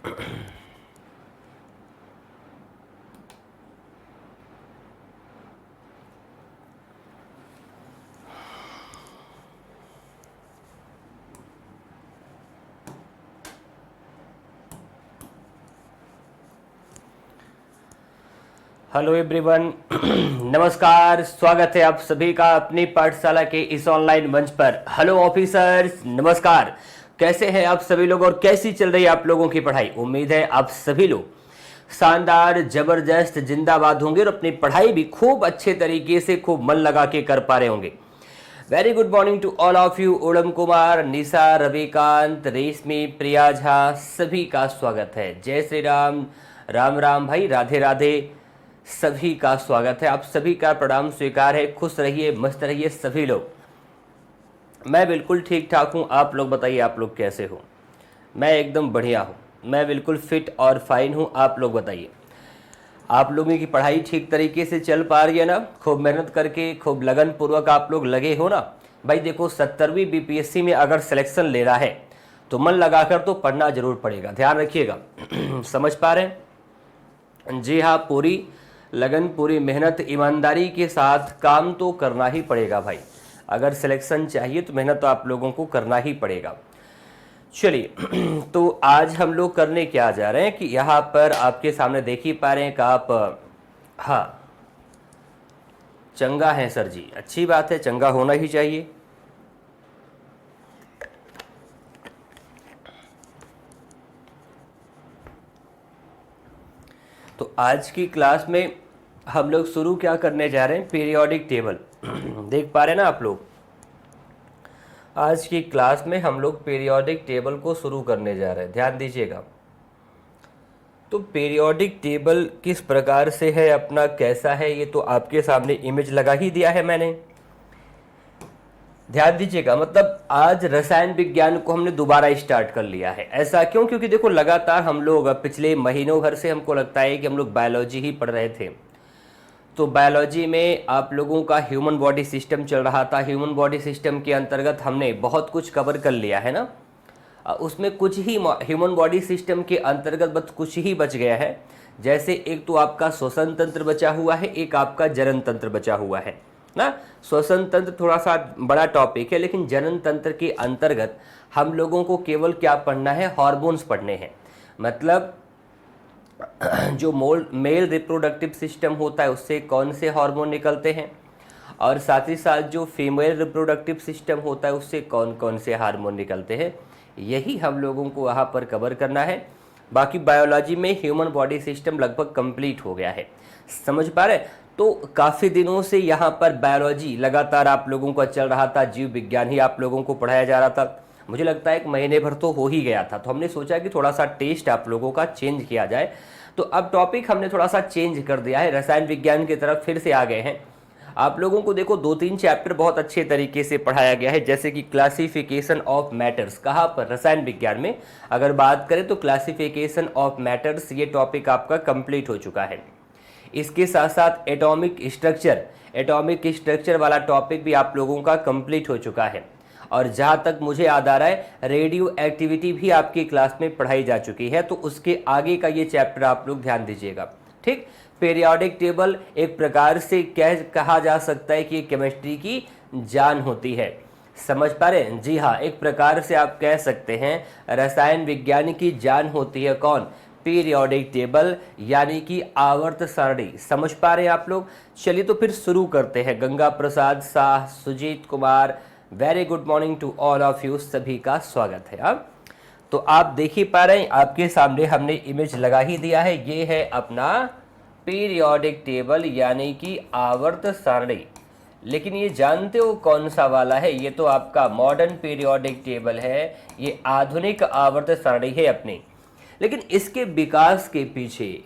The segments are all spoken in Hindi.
Hello everyone. नमस्कार, स्वागत है आप सभी का अपनी पाठशाला के इस ऑनलाइन मंच पर। हेलो ऑफिसर्स, नमस्कार। कैसे हैं आप सभी लोग और कैसी चल रही है आप लोगों की पढ़ाई? उम्मीद है आप सभी लोग शानदार, जबरदस्त, जिंदाबाद होंगे और अपनी पढ़ाई भी खूब अच्छे तरीके से खूब मन लगा के कर पा रहे होंगे। Very good morning to all of you. Odam Kumar, Nisha, Ravikant, Reshmi, Priya Jha, सभी का स्वागत है। जय श्री राम, राम राम भाई, राधे राधे, सभी का स्वागत है। आप सभी का प्रणाम स्वीकार है। खुश रहिए, मस्त रहिए सभी लोग। मैं बिल्कुल ठीक ठाक हूँ। आप लोग बताइए, आप लोग कैसे हो? मैं एकदम बढ़िया हूँ, मैं बिल्कुल फिट और फाइन हूँ। आप लोग बताइए, आप लोगों की पढ़ाई ठीक तरीके से चल पा रही है ना? खूब मेहनत करके, खूब लगन पूर्वक आप लोग लगे हो ना? भाई देखो, 70वीं बीपीएससी में अगर सिलेक्शन ले रहा है तो मन लगाकर तो पढ़ना जरूर पड़ेगा, ध्यान रखिएगा। समझ पा रहे हैं? जी हाँ, पूरी लगन, पूरी मेहनत, ईमानदारी के साथ काम तो करना ही पड़ेगा भाई। अगर सिलेक्शन चाहिए तो मेहनत तो आप लोगों को करना ही पड़ेगा। चलिए, तो आज हम लोग करने क्या जा रहे हैं कि यहाँ पर आपके सामने देख ही पा रहे हैं कि आप, हाँ, चंगा है सर जी, अच्छी बात है, चंगा होना ही चाहिए। तो आज की क्लास में हम लोग शुरू क्या करने जा रहे हैं? Periodic table. देख पा रहे हैं ना आप लोग? आज की क्लास में हम लोग पीरियोडिक टेबल को शुरू करने जा रहे हैं, ध्यान दीजिएगा। तो पीरियोडिक टेबल किस प्रकार से है अपना, कैसा है, ये तो आपके सामने इमेज लगा ही दिया है मैंने। ध्यान दीजिएगा, मतलब आज रसायन विज्ञान को हमने दोबारा स्टार्ट कर लिया है। ऐसा क्यों? क्योंकि देखो, लगातार हम लोग पिछले महीनों भर से हमको लगता है कि हम लोग बायोलॉजी ही पढ़ रहे थे। तो बायोलॉजी में आप लोगों का ह्यूमन बॉडी सिस्टम चल रहा था। ह्यूमन बॉडी सिस्टम के अंतर्गत हमने बहुत कुछ कवर कर लिया है ना। उसमें कुछ ही ह्यूमन बॉडी सिस्टम के अंतर्गत बस कुछ ही बच गया है। जैसे एक तो आपका श्वसन तंत्र बचा हुआ है, एक आपका जनन तंत्र बचा हुआ है ना। श्वसन तंत्र थोड़ा सा बड़ा टॉपिक है, लेकिन जनन तंत्र के अंतर्गत हम लोगों को केवल क्या पढ़ना है? हॉर्मोन्स पढ़ने हैं। मतलब जो मेल रिप्रोडक्टिव सिस्टम होता है उससे कौन से हार्मोन निकलते हैं, और साथ ही साथ जो फीमेल रिप्रोडक्टिव सिस्टम होता है उससे कौन कौन से हार्मोन निकलते हैं, यही हम लोगों को वहाँ पर कवर करना है। बाकी बायोलॉजी में ह्यूमन बॉडी सिस्टम लगभग कंप्लीट हो गया है। समझ पा रहे? तो काफ़ी दिनों से यहाँ पर बायोलॉजी लगातार आप लोगों का चल रहा था, जीव विज्ञान ही आप लोगों को पढ़ाया जा रहा था। मुझे लगता है 1 महीने भर तो हो ही गया था। तो हमने सोचा कि थोड़ा सा टेस्ट आप लोगों का चेंज किया जाए। तो अब टॉपिक हमने थोड़ा सा चेंज कर दिया है, रसायन विज्ञान की तरफ फिर से आ गए हैं। आप लोगों को देखो 2-3 चैप्टर बहुत अच्छे तरीके से पढ़ाया गया है, जैसे कि क्लासिफिकेशन ऑफ मैटर्स। कहाँ पर? रसायन विज्ञान में अगर बात करें तो क्लासिफिकेशन ऑफ मैटर्स, ये टॉपिक आपका कंप्लीट हो चुका है। इसके साथ साथ एटॉमिक स्ट्रक्चर वाला टॉपिक भी आप लोगों का कंप्लीट हो चुका है। और जहाँ तक मुझे याद आ रहा है, रेडियो एक्टिविटी भी आपकी क्लास में पढ़ाई जा चुकी है। तो उसके आगे का ये चैप्टर आप लोग ध्यान दीजिएगा, ठीक। पीरियोडिक टेबल एक प्रकार से कहा जा सकता है कि केमिस्ट्री की जान होती है। समझ पा रहे हैं? जी हाँ, एक प्रकार से आप कह सकते हैं रसायन विज्ञान की जान होती है कौन? पीरियोडिक टेबल, यानी कि आवर्त सारणी। समझ पा रहे हैं आप लोग? चलिए तो फिर शुरू करते हैं। Ganga Prasad Shah, Sujeet Kumar, very good morning to all of you, सभी का स्वागत है। अब तो आप देख ही पा रहे हैं, आपके सामने हमने इमेज लगा ही दिया है। ये है अपना पीरियोडिक टेबल, यानी कि आवर्त सारणी। लेकिन ये जानते हो कौन सा वाला है? ये तो आपका मॉडर्न पीरियोडिक टेबल है, ये आधुनिक आवर्त सारणी है अपनी। लेकिन इसके विकास के पीछे,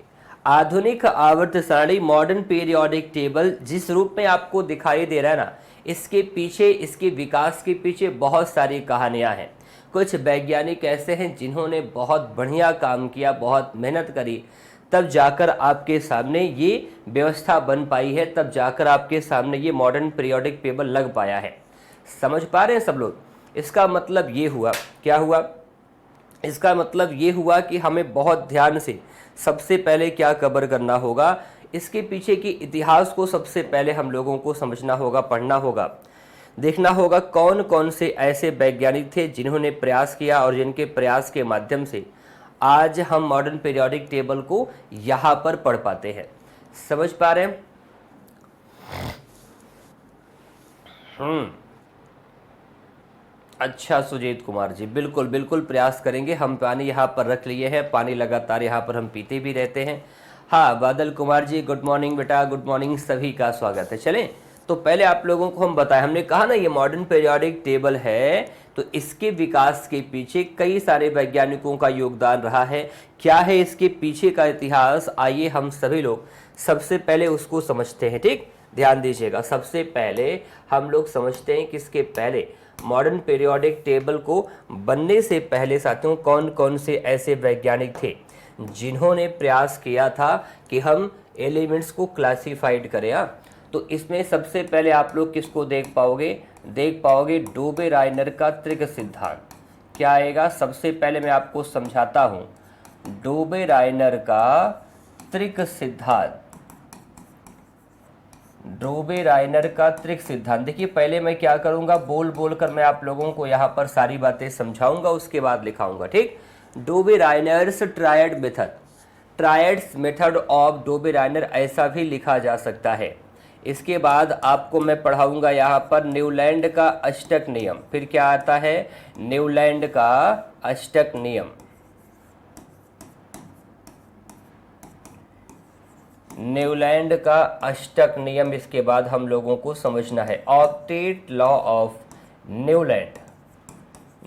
आधुनिक आवर्त सारणी, मॉडर्न पीरियोडिक टेबल जिस रूप में आपको दिखाई दे रहा है ना, इसके पीछे, इसके विकास के पीछे बहुत सारी कहानियां हैं। कुछ वैज्ञानिक ऐसे हैं जिन्होंने बहुत बढ़िया काम किया, बहुत मेहनत करी, तब जाकर आपके सामने ये व्यवस्था बन पाई है, तब जाकर आपके सामने ये मॉडर्न पीरियोडिक टेबल लग पाया है। समझ पा रहे हैं सब लोग? इसका मतलब ये हुआ, क्या हुआ इसका मतलब ये हुआ कि हमें बहुत ध्यान से सबसे पहले क्या कवर करना होगा, इसके पीछे की इतिहास को सबसे पहले हम लोगों को समझना होगा, पढ़ना होगा, देखना होगा कौन कौन से ऐसे वैज्ञानिक थे जिन्होंने प्रयास किया और जिनके प्रयास के माध्यम से आज हम मॉडर्न पीरियोडिक टेबल को यहाँ पर पढ़ पाते हैं। समझ पा रहे हैं? अच्छा सुजीत कुमार जी, बिल्कुल बिल्कुल प्रयास करेंगे। हम पानी यहाँ पर रख लिए हैं, पानी लगातार यहाँ पर हम पीते भी रहते हैं। हाँ बादल कुमार जी, गुड मॉर्निंग बेटा, गुड मॉर्निंग, सभी का स्वागत है। चलें तो पहले आप लोगों को हम बताएं, हमने कहा ना ये मॉडर्न पीरियोडिक टेबल है, तो इसके विकास के पीछे कई सारे वैज्ञानिकों का योगदान रहा है। क्या है इसके पीछे का इतिहास, आइए हम सभी लोग सबसे पहले उसको समझते हैं। ठीक, ध्यान दीजिएगा। सबसे पहले हम लोग समझते हैं कि इसके पहले मॉडर्न पीरियोडिक टेबल को बनने से पहले साथियों कौन कौन से ऐसे वैज्ञानिक थे जिन्होंने प्रयास किया था कि हम एलिमेंट्स को क्लासिफाइड करें। तो इसमें सबसे पहले आप लोग किसको देख पाओगे, डोबेराइनर का त्रिक सिद्धांत। क्या आएगा, सबसे पहले मैं आपको समझाता हूं, डोबेराइनर का त्रिक सिद्धांत। डोबेराइनर का त्रिक सिद्धांत, देखिए पहले मैं क्या करूंगा, बोल बोल कर मैं आप लोगों को यहाँ पर सारी बातें समझाऊंगा, उसके बाद लिखाऊंगा। ठीक, Dobereiner's triad method, triads method of Dobereiner ऐसा भी लिखा जा सकता है। इसके बाद आपको मैं पढ़ाऊंगा यहाँ पर न्यूलैंड का अष्टक नियम। फिर क्या आता है, न्यूलैंड का अष्टक नियम। न्यूलैंड का अष्टक नियम इसके बाद हम लोगों को समझना है। Octet law of Newland,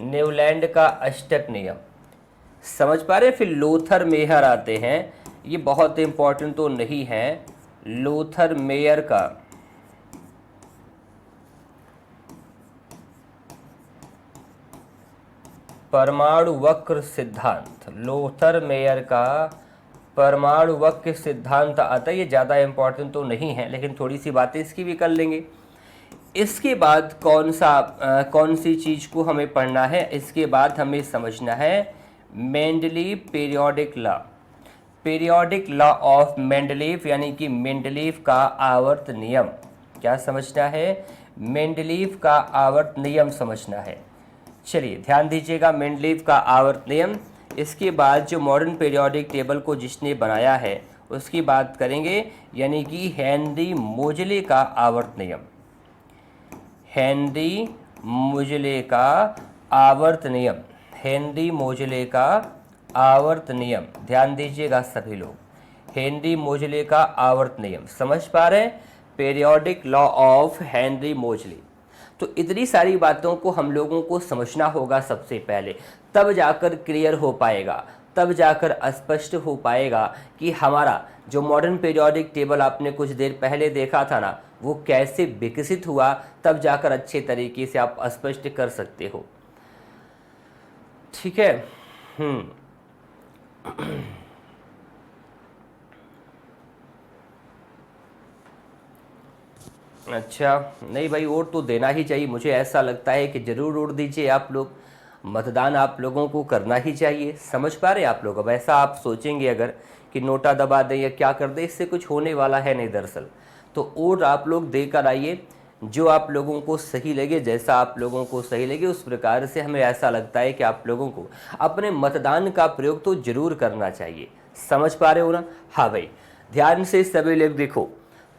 Newland का अष्टक नियम, समझ पा रहे हैं? फिर लोथर मेयर आते हैं, ये बहुत इंपॉर्टेंट तो नहीं है, लोथर मेयर का परमाणु वक्र सिद्धांत, लोथर मेयर का परमाणु वक्र सिद्धांत आता है। ये ज़्यादा इंपॉर्टेंट तो नहीं है, लेकिन थोड़ी सी बातें इसकी भी कर लेंगे। इसके बाद कौन सी चीज़ को हमें पढ़ना है, इसके बाद हमें समझना है Mendeleev periodic law, periodic law of Mendeleev, यानी कि मेंडलीव का आवर्त नियम। क्या समझना है, मेंडलीव का आवर्त नियम समझना है। चलिए ध्यान दीजिएगा, मेंडलीव का आवर्त नियम। इसके बाद जो मॉडर्न पीरियोडिक टेबल को जिसने बनाया है उसकी बात करेंगे, यानी कि हेनरी मोजले का आवर्त नियम, हेनरी मोजले का आवर्त नियम, हेनरी मोजले का आवर्त नियम। ध्यान दीजिएगा सभी लोग, हेनरी मोजले का आवर्त नियम समझ पा रहे हैं, पीरियोडिक लॉ ऑफ हेनरी मोजले। तो इतनी सारी बातों को हम लोगों को समझना होगा सबसे पहले, तब जाकर क्लियर हो पाएगा, तब जाकर स्पष्ट हो पाएगा कि हमारा जो मॉडर्न पीरियोडिक टेबल आपने कुछ देर पहले देखा था ना, वो कैसे विकसित हुआ, तब जाकर अच्छे तरीके से आप स्पष्ट कर सकते हो। ठीक है। अच्छा नहीं भाई, वोट तो देना ही चाहिए, मुझे ऐसा लगता है कि ज़रूर वोट दीजिए आप लोग, मतदान आप लोगों को करना ही चाहिए। समझ पा रहे हैं आप लोग? अब ऐसा आप सोचेंगे अगर कि नोटा दबा दें या क्या कर दें, इससे कुछ होने वाला है नहीं दरअसल। तो वोट आप लोग देकर आइए, जो आप लोगों को सही लगे, जैसा आप लोगों को सही लगे उस प्रकार से। हमें ऐसा लगता है कि आप लोगों को अपने मतदान का प्रयोग तो जरूर करना चाहिए। समझ पा रहे हो ना? हाँ भाई, ध्यान से सभी लोग देखो।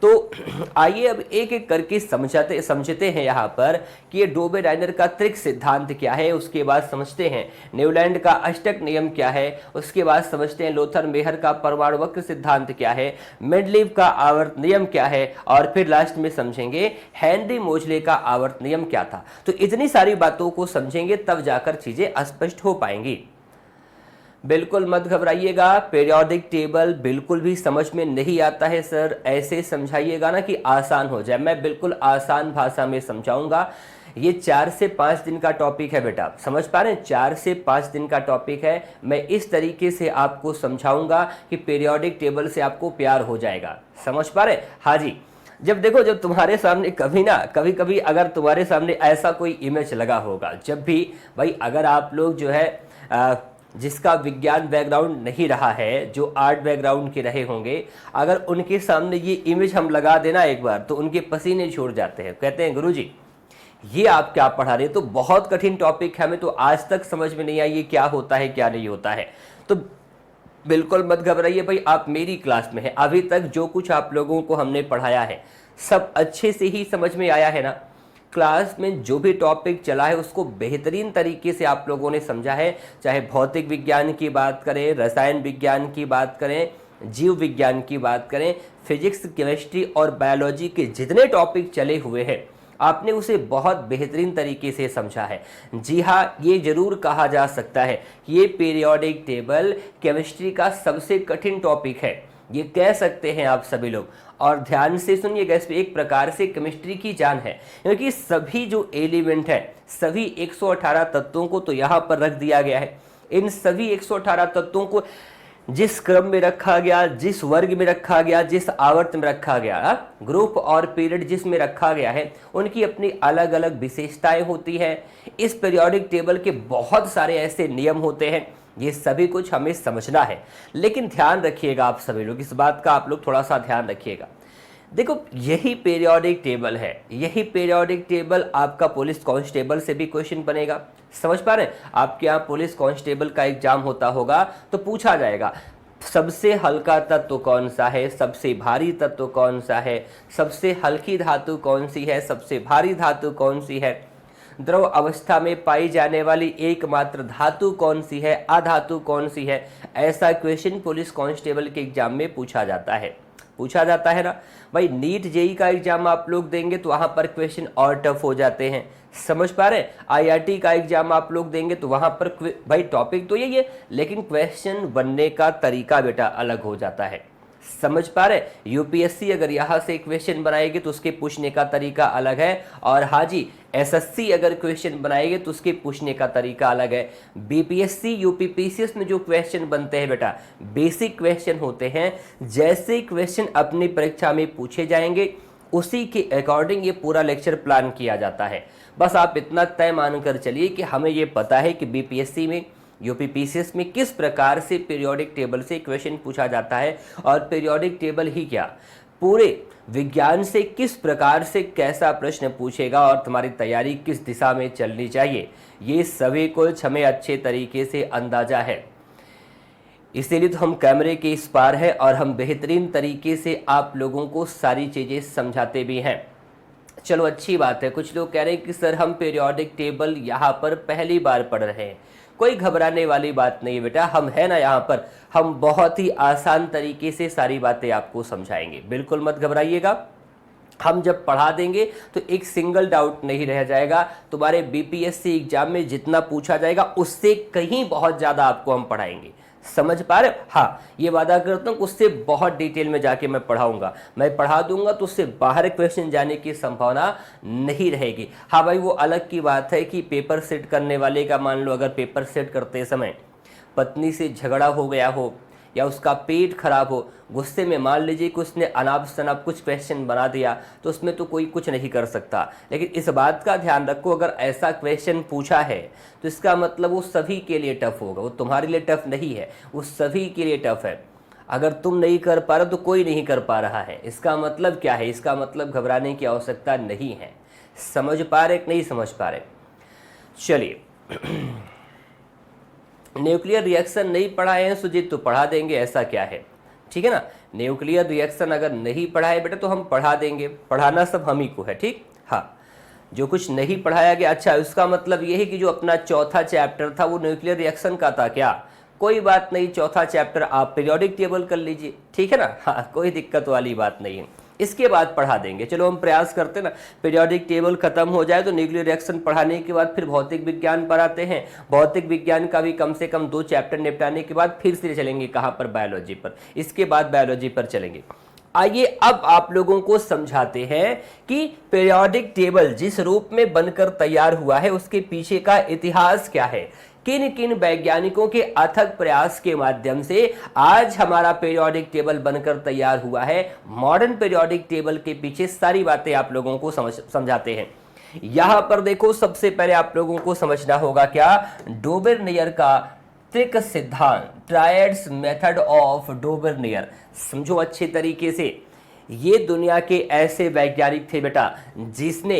तो आइए अब एक एक करके समझते हैं यहाँ पर कि ये डोबेराइनर का त्रिक सिद्धांत क्या है, उसके बाद समझते हैं न्यूलैंड का अष्टक नियम क्या है, उसके बाद समझते हैं लोथर मेयर का परमाणु वक्र सिद्धांत क्या है, मेंडलीव का आवर्त नियम क्या है, और फिर लास्ट में समझेंगे हेनरी मोजले का आवर्त नियम क्या था। तो इतनी सारी बातों को समझेंगे तब जाकर चीजें स्पष्ट हो पाएंगी। बिल्कुल मत घबराइएगा, पीरियोडिक टेबल बिल्कुल भी समझ में नहीं आता है सर, ऐसे समझाइएगा ना कि आसान हो जाए। मैं बिल्कुल आसान भाषा में समझाऊंगा। ये 4 से 5 दिन का टॉपिक है बेटा, समझ पा रहे हैं? 4 से 5 दिन का टॉपिक है। मैं इस तरीके से आपको समझाऊंगा कि पीरियोडिक टेबल से आपको प्यार हो जाएगा। समझ पा रहे? हाँ जी। जब देखो, जब तुम्हारे सामने कभी कभी अगर तुम्हारे सामने ऐसा कोई इमेज लगा होगा, जब भी भाई अगर आप लोग जो है जिसका विज्ञान बैकग्राउंड नहीं रहा है, जो आर्ट बैकग्राउंड के रहे होंगे, अगर उनके सामने ये इमेज हम लगा देना एक बार तो उनके पसीने छोड़ जाते हैं, कहते हैं गुरुजी ये आप क्या पढ़ा रहे हैं, तो बहुत कठिन टॉपिक है, हमें तो आज तक समझ में नहीं आई ये क्या होता है क्या नहीं होता है। तो बिल्कुल मत घबराइए भाई, आप मेरी क्लास में हैं, अभी तक जो कुछ आप लोगों को हमने पढ़ाया है सब अच्छे से ही समझ में आया है ना। क्लास में जो भी टॉपिक चला है उसको बेहतरीन तरीके से आप लोगों ने समझा है, चाहे भौतिक विज्ञान की बात करें, रसायन विज्ञान की बात करें, जीव विज्ञान की बात करें, फिजिक्स, केमिस्ट्री और बायोलॉजी के जितने टॉपिक चले हुए हैं आपने उसे बहुत बेहतरीन तरीके से समझा है। जी हाँ, ये जरूर कहा जा सकता है कि ये पीरियोडिक टेबल केमिस्ट्री का सबसे कठिन टॉपिक है, ये कह सकते हैं आप सभी लोग। और ध्यान से सुनिएगा, इस पे एक प्रकार से केमिस्ट्री की जान है, क्योंकि सभी जो एलिमेंट है, सभी 118 तत्वों को तो यहाँ पर रख दिया गया है। इन सभी 118 तत्वों को जिस क्रम में रखा गया, जिस वर्ग में रखा गया, जिस आवर्त में रखा गया, ग्रुप और पीरियड जिसमें रखा गया है, उनकी अपनी अलग अलग विशेषताएं होती है। इस पीरियोडिक टेबल के बहुत सारे ऐसे नियम होते हैं, ये सभी कुछ हमें समझना है। लेकिन ध्यान रखिएगा आप सभी लोग, इस बात का आप लोग थोड़ा सा ध्यान रखिएगा। देखो यही पीरियोडिक टेबल है, यही पीरियोडिक टेबल आपका पुलिस कांस्टेबल से भी क्वेश्चन बनेगा। समझ पा रहे हैं? आपके यहाँ पुलिस कांस्टेबल का एग्जाम होता होगा तो पूछा जाएगा सबसे हल्का तत्व कौन सा है, सबसे भारी तत्व कौन सा है, सबसे हल्की धातु कौन सी है, सबसे भारी धातु कौन सी है, द्रव अवस्था में पाई जाने वाली एकमात्र धातु कौन सी है, अधातु कौन सी है। ऐसा क्वेश्चन पुलिस कांस्टेबल के एग्जाम में पूछा जाता है, पूछा जाता है ना भाई। नीट जेई का एग्जाम आप लोग देंगे तो वहां पर क्वेश्चन और टफ हो जाते हैं, समझ पा रहे हैं? आईआईटी का एग्जाम आप लोग देंगे तो वहां पर भाई टॉपिक तो यही है, लेकिन क्वेश्चन बनने का तरीका बेटा अलग हो जाता है, समझ पा रहे? यूपीएससी अगर यहाँ से क्वेश्चन बनाएगी तो उसके पूछने का तरीका अलग है, और हाँ जी एसएससी अगर क्वेश्चन बनाएगी तो उसके पूछने का तरीका अलग है। बीपीएससी यूपीपीसीएस में जो क्वेश्चन बनते हैं बेटा बेसिक क्वेश्चन होते हैं, जैसे क्वेश्चन अपनी परीक्षा में पूछे जाएंगे उसी के अकॉर्डिंग ये पूरा लेक्चर प्लान किया जाता है। बस आप इतना तय मानकर चलिए कि हमें ये पता है कि बीपीएससी में यूपीपीसीएस में किस प्रकार से पीरियोडिक टेबल से क्वेश्चन पूछा जाता है, और पीरियोडिक टेबल ही क्या पूरे विज्ञान से किस प्रकार से कैसा प्रश्न पूछेगा और तुम्हारी तैयारी किस दिशा में चलनी चाहिए, ये सभी कुछ हमें अच्छे तरीके से अंदाजा है। इसीलिए तो हम कैमरे के इस पार है और हम बेहतरीन तरीके से आप लोगों को सारी चीज़ें समझाते भी हैं। चलो अच्छी बात है। कुछ लोग कह रहे हैं कि सर हम पीरियोडिक टेबल यहाँ पर पहली बार पढ़ रहे हैं। कोई घबराने वाली बात नहीं है बेटा, हम है ना यहाँ पर, हम बहुत ही आसान तरीके से सारी बातें आपको समझाएंगे, बिल्कुल मत घबराइएगा। हम जब पढ़ा देंगे तो एक सिंगल डाउट नहीं रह जाएगा। तुम्हारे बीपीएससी एग्जाम में जितना पूछा जाएगा उससे कहीं बहुत ज़्यादा आपको हम पढ़ाएंगे, समझ पा रहे हो? हाँ, ये वादा करता हूँ उससे बहुत डिटेल में जाके मैं पढ़ाऊंगा, मैं पढ़ा दूंगा तो उससे बाहर क्वेश्चन जाने की संभावना नहीं रहेगी। हाँ भाई, वो अलग की बात है कि पेपर सेट करने वाले का मान लो अगर पेपर सेट करते समय पत्नी से झगड़ा हो गया हो या उसका पेट खराब हो, गुस्से में मान लीजिए कि उसने अनाप शनाप कुछ क्वेश्चन बना दिया, तो उसमें तो कोई कुछ नहीं कर सकता। लेकिन इस बात का ध्यान रखो, अगर ऐसा क्वेश्चन पूछा है तो इसका मतलब वो सभी के लिए टफ होगा, वो तुम्हारे लिए टफ नहीं है, वो सभी के लिए टफ है। अगर तुम नहीं कर पा रहे तो कोई नहीं कर पा रहा है। इसका मतलब क्या है? इसका मतलब घबराने की आवश्यकता नहीं है। समझ पा रहे कि नहीं समझ पा रहे? चलिए, न्यूक्लियर रिएक्शन नहीं पढ़ाए हैं सुजीत तो पढ़ा देंगे, ऐसा क्या है, ठीक है ना। न्यूक्लियर रिएक्शन अगर नहीं पढ़ाए बेटा तो हम पढ़ा देंगे, पढ़ाना सब हम ही को है, ठीक। हाँ, जो कुछ नहीं पढ़ाया गया, अच्छा उसका मतलब ये है कि जो अपना चौथा चैप्टर था वो न्यूक्लियर रिएक्शन का था क्या? कोई बात नहीं, चौथा चैप्टर आप पीरियोडिक टेबल कर लीजिए, ठीक है ना। हाँ, कोई दिक्कत वाली बात नहीं है, इसके बाद पढ़ा देंगे। चलो हम प्रयास करते हैं ना, पीरियोडिक टेबल खत्म हो जाए तो न्यूक्लियर रिएक्शन पढ़ाने के बाद फिर भौतिक विज्ञान पर आते हैं। भौतिक विज्ञान का भी कम से कम 2 चैप्टर निपटाने के बाद फिर से चलेंगे कहाँ पर? बायोलॉजी पर। इसके बाद बायोलॉजी पर चलेंगे। आइए अब आप लोगों को समझाते हैं कि पीरियोडिक टेबल जिस रूप में बनकर तैयार हुआ है उसके पीछे का इतिहास क्या है, किन किन वैज्ञानिकों के अथक प्रयास के माध्यम से आज हमारा पीरियोडिक टेबल बनकर तैयार हुआ है। मॉडर्न पीरियोडिक टेबल के पीछे सारी बातें आप लोगों को समझाते हैं। यहां पर देखो, सबसे पहले आप लोगों को समझना होगा क्या, डोबेरनेयर का त्रिक सिद्धांत, ट्रायड्स मेथड ऑफ डोबरनियर। समझो अच्छे तरीके से, ये दुनिया के ऐसे वैज्ञानिक थे बेटा जिसने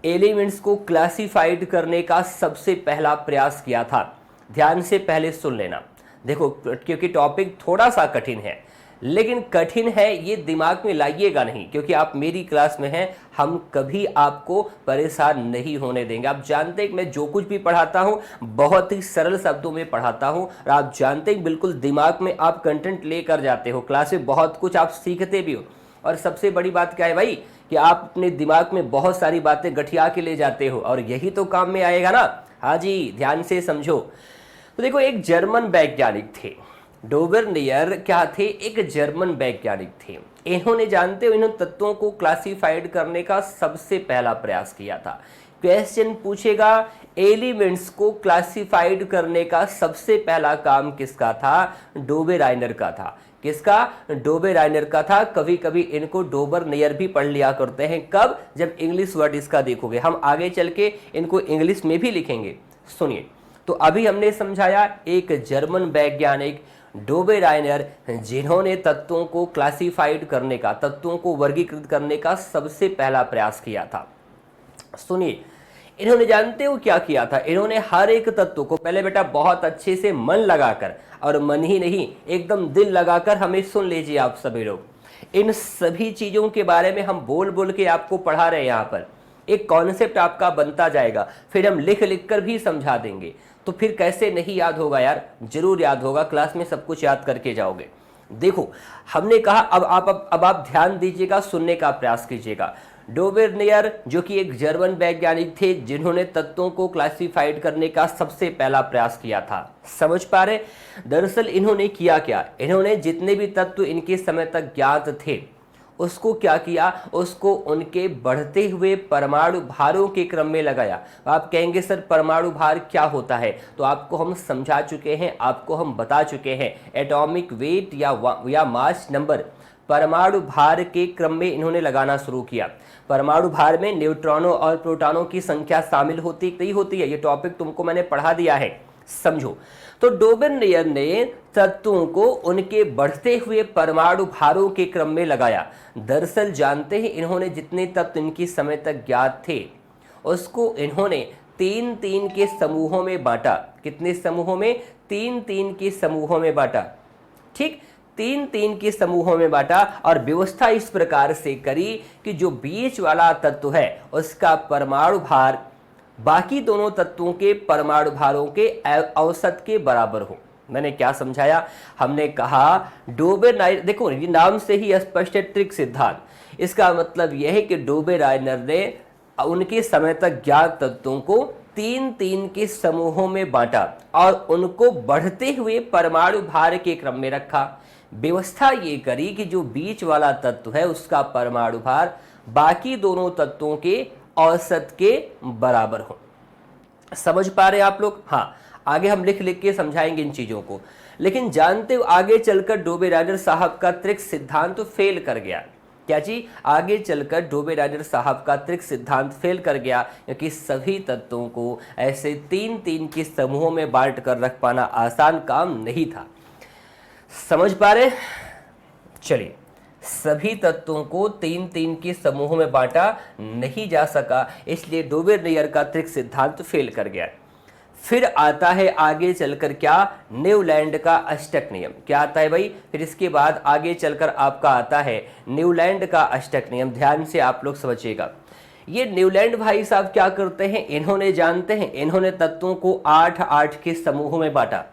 एलिमेंट्स को क्लासिफाइड करने का सबसे पहला प्रयास किया था। ध्यान से पहले सुन लेना, देखो क्योंकि टॉपिक थोड़ा सा कठिन है, लेकिन कठिन है ये दिमाग में लाइएगा नहीं, क्योंकि आप मेरी क्लास में हैं, हम कभी आपको परेशान नहीं होने देंगे। आप जानते हैं कि मैं जो कुछ भी पढ़ाता हूं बहुत ही सरल शब्दों में पढ़ाता हूं, और आप जानते हैं बिल्कुल दिमाग में आप कंटेंट लेकर जाते हो, क्लास में बहुत कुछ आप सीखते भी हो। और सबसे बड़ी बात क्या है भाई, कि आप अपने दिमाग में बहुत सारी बातें गठिया के ले जाते हो, और यही तो काम में आएगा ना। हाँ जी, ध्यान से समझो। तो देखो, एक जर्मन वैज्ञानिक थे डोबरनियर। क्या थे? एक जर्मन वैज्ञानिक थे। इन्होंने, जानते हो, इन तत्वों को क्लासिफाइड करने का सबसे पहला प्रयास किया था। क्वेश्चन पूछेगा, एलिमेंट्स को क्लासिफाइड करने का सबसे पहला काम किसका था? डोबेराइनर का था। किसका? डोबेराइनर का था। कभी कभी इनको डोबरनियर भी पढ़ लिया करते हैं। कब? जब इंग्लिश वर्ड इसका देखोगे। हम आगे चल के इनको इंग्लिश में भी लिखेंगे। सुनिए, तो अभी हमने समझाया एक जर्मन वैज्ञानिक डोबेराइनर, जिन्होंने तत्वों को क्लासिफाइड करने का, तत्वों को वर्गीकृत करने का सबसे पहला प्रयास किया था। सुनिए, इन्होंने, जानते हो क्या किया था? इन्होंने हर एक तत्व को पहले बेटा बहुत अच्छे से मन लगाकर, और मन ही नहीं एकदम दिल लगाकर, हमें सुन लीजिए आप सभी लोग, इन सभी चीजों के बारे में हम बोल बोल के आपको पढ़ा रहे हैं। यहाँ पर एक कॉन्सेप्ट आपका बनता जाएगा, फिर हम लिख लिख कर भी समझा देंगे। तो फिर कैसे नहीं याद होगा यार? जरूर याद होगा, क्लास में सब कुछ याद करके जाओगे। देखो, हमने कहा अब आप ध्यान दीजिएगा, सुनने का प्रयास कीजिएगा। डोबेरनियर, जो कि एक जर्मन वैज्ञानिक थे, जिन्होंने तत्वों को क्लासिफाइड करने का सबसे पहला प्रयास किया था। समझ पा रहे? दरअसल इन्होंने किया क्या? इन्होंने जितने भी तत्व इनके समय तक ज्ञात थे, उसको क्या किया? उसको उनके बढ़ते हुए परमाणु भारों के क्रम में लगाया। आप कहेंगे सर परमाणु भार क्या होता है? तो आपको हम समझा चुके हैं, आपको हम बता चुके हैं। एटॉमिक वेट या मास नंबर, परमाणु भार के क्रम में इन्होंने लगाना शुरू किया। परमाणु भार में न्यूट्रॉनों और प्रोटॉनों की संख्या शामिल होती नहीं होती है, ये टॉपिक तुमको मैंने पढ़ा दिया है, समझो। तो डोबेरनियर ने तत्वों को उनके बढ़ते हुए परमाणु भारों के क्रम में लगाया। दरअसल जानते हैं, इन्होंने जितने तत्व इनकी समय तक ज्ञात थे, उसको इन्होंने 3-3 के समूहों में बांटा। कितने समूहों में? 3-3 के समूहों में बांटा। ठीक, 3-3 के समूहों में बांटा, और व्यवस्था इस प्रकार से करी कि जो बीच वाला तत्व है उसका परमाणु भार बाकी दोनों तत्वों के परमाणु भारों के औसत के बराबर हो। मैंने क्या समझाया? हमने कहा डोबेराइनर, देखो ये नाम से ही स्पष्ट है, त्रिक सिद्धांत। इसका मतलब यह है कि डोबेराइनर ने उनके समय तक ज्ञात तत्वों को 3-3 के समूहों में बांटा, और उनको बढ़ते हुए परमाणु भार के क्रम में रखा। व्यवस्था ये करी कि जो बीच वाला तत्व है उसका परमाणु भार बाकी दोनों तत्वों के औसत के बराबर हो। समझ पा रहे हैं आप लोग? हाँ, आगे हम लिख लिख के समझाएंगे इन चीजों को। लेकिन जानते हो, आगे चलकर डोबेराइनर साहब का त्रिक सिद्धांत तो फेल कर गया। क्या जी? आगे चलकर डोबेराइनर साहब का त्रिक सिद्धांत फेल कर गया, क्योंकि सभी तत्वों को ऐसे 3-3 के समूहों में बांट कर रख पाना आसान काम नहीं था। समझ पा रहे? चलिए, सभी तत्वों को 3-3 के समूहों में बांटा नहीं जा सका, इसलिए डोबेरनियर का त्रिक सिद्धांत फेल कर गया। फिर आता है आगे चलकर क्या? न्यूलैंड का अष्टक नियम। क्या आता है भाई? फिर इसके बाद आगे चलकर आपका आता है न्यूलैंड का अष्टक नियम। ध्यान से आप लोग समझिएगा। ये न्यूलैंड भाई साहब क्या करते हैं? इन्होंने, जानते हैं, इन्होंने तत्वों को 8-8 के समूहों में बांटा।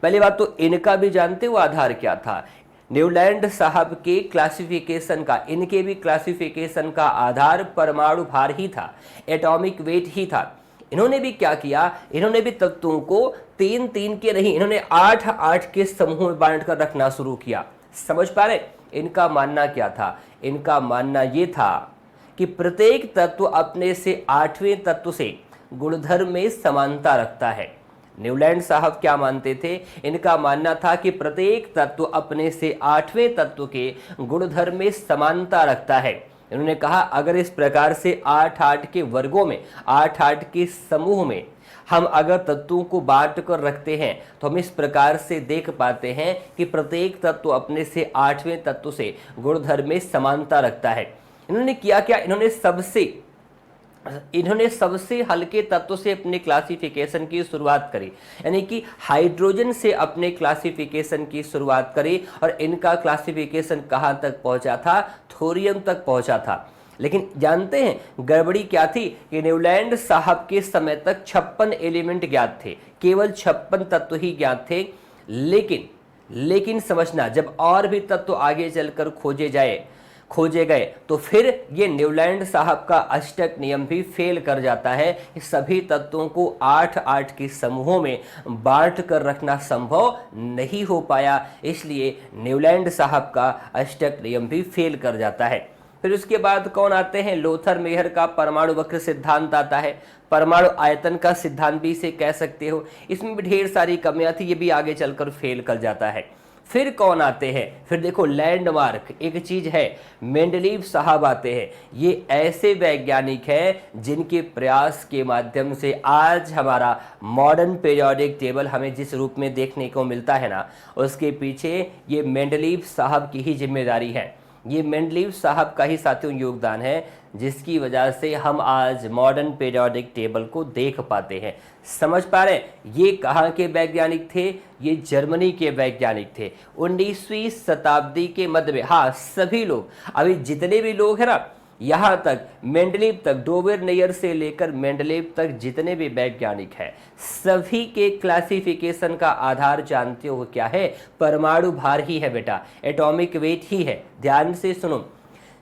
पहली बात तो इनका भी जानते हो आधार क्या था? न्यूलैंड साहब के क्लासिफिकेशन का, इनके भी क्लासिफिकेशन का आधार परमाणु भार ही था, एटॉमिक वेट ही था। इन्होंने भी क्या किया? इन्होंने भी तत्वों को 3-3 के नहीं, इन्होंने 8-8 के समूह में बांट कर रखना शुरू किया। समझ पा रहे? इनका मानना क्या था? इनका मानना ये था कि प्रत्येक तत्व अपने से 8वें तत्व से गुणधर्म में समानता रखता है। न्यूलैंड साहब क्या मानते थे? इनका मानना था कि प्रत्येक तत्व अपने से 8वें तत्व के गुणधर्म में समानता रखता है। इन्होंने कहा अगर इस प्रकार से 8-8 के वर्गों में, 8-8 के समूह में हम अगर तत्वों को बांट कर रखते हैं तो हम इस प्रकार से देख पाते हैं कि प्रत्येक तत्व अपने से 8वें तत्व से गुणधर्म में समानता रखता है। इन्होंने किया क्या, इन्होंने सबसे हल्के तत्व से अपने क्लासिफिकेशन की शुरुआत करी, यानी कि हाइड्रोजन से अपने क्लासिफिकेशन की शुरुआत करी और इनका क्लासिफिकेशन कहां तक पहुंचा था, थोरियम तक पहुंचा था। लेकिन जानते हैं गड़बड़ी क्या थी कि न्यूलैंड साहब के समय तक 56 एलिमेंट ज्ञात थे, केवल 56 तत्व ही ज्ञात थे। लेकिन समझना, जब और भी तत्व आगे चलकर खोजे गए तो फिर ये न्यूलैंड साहब का अष्टक नियम भी फेल कर जाता है कि सभी तत्वों को 8-8 के समूहों में बांट कर रखना संभव नहीं हो पाया, इसलिए न्यूलैंड साहब का अष्टक नियम भी फेल कर जाता है। फिर उसके बाद कौन आते हैं, लोथर मेहर का परमाणु वक्र सिद्धांत आता है, परमाणु आयतन का सिद्धांत भी इसे कह सकते हो। इसमें भी ढेर सारी कमियां थी, ये भी आगे चलकर फेल कर जाता है। फिर कौन आते हैं, फिर देखो लैंडमार्क एक चीज है, मेंडलीव साहब आते हैं। ये ऐसे वैज्ञानिक हैं जिनके प्रयास के माध्यम से आज हमारा मॉडर्न पीरियोडिक टेबल हमें जिस रूप में देखने को मिलता है ना, उसके पीछे ये मेंडलीव साहब की ही जिम्मेदारी है। ये मेंडलीव साहब का ही साथियों योगदान है, जिसकी वजह से हम आज मॉडर्न पीरियोडिक टेबल को देख पाते हैं। समझ पा रहे हैं, ये कहाँ के वैज्ञानिक थे, ये जर्मनी के वैज्ञानिक थे 19वीं शताब्दी के मध्य में। हाँ, सभी लोग, अभी जितने भी लोग हैं ना, यहाँ तक मेंडलीव तक, डोबेरनेयर से लेकर मेंडलीव तक जितने भी वैज्ञानिक हैं, सभी के क्लासिफिकेशन का आधार जानते हो क्या है, परमाणु भार ही है बेटा, एटॉमिक वेट ही है। ध्यान से सुनो,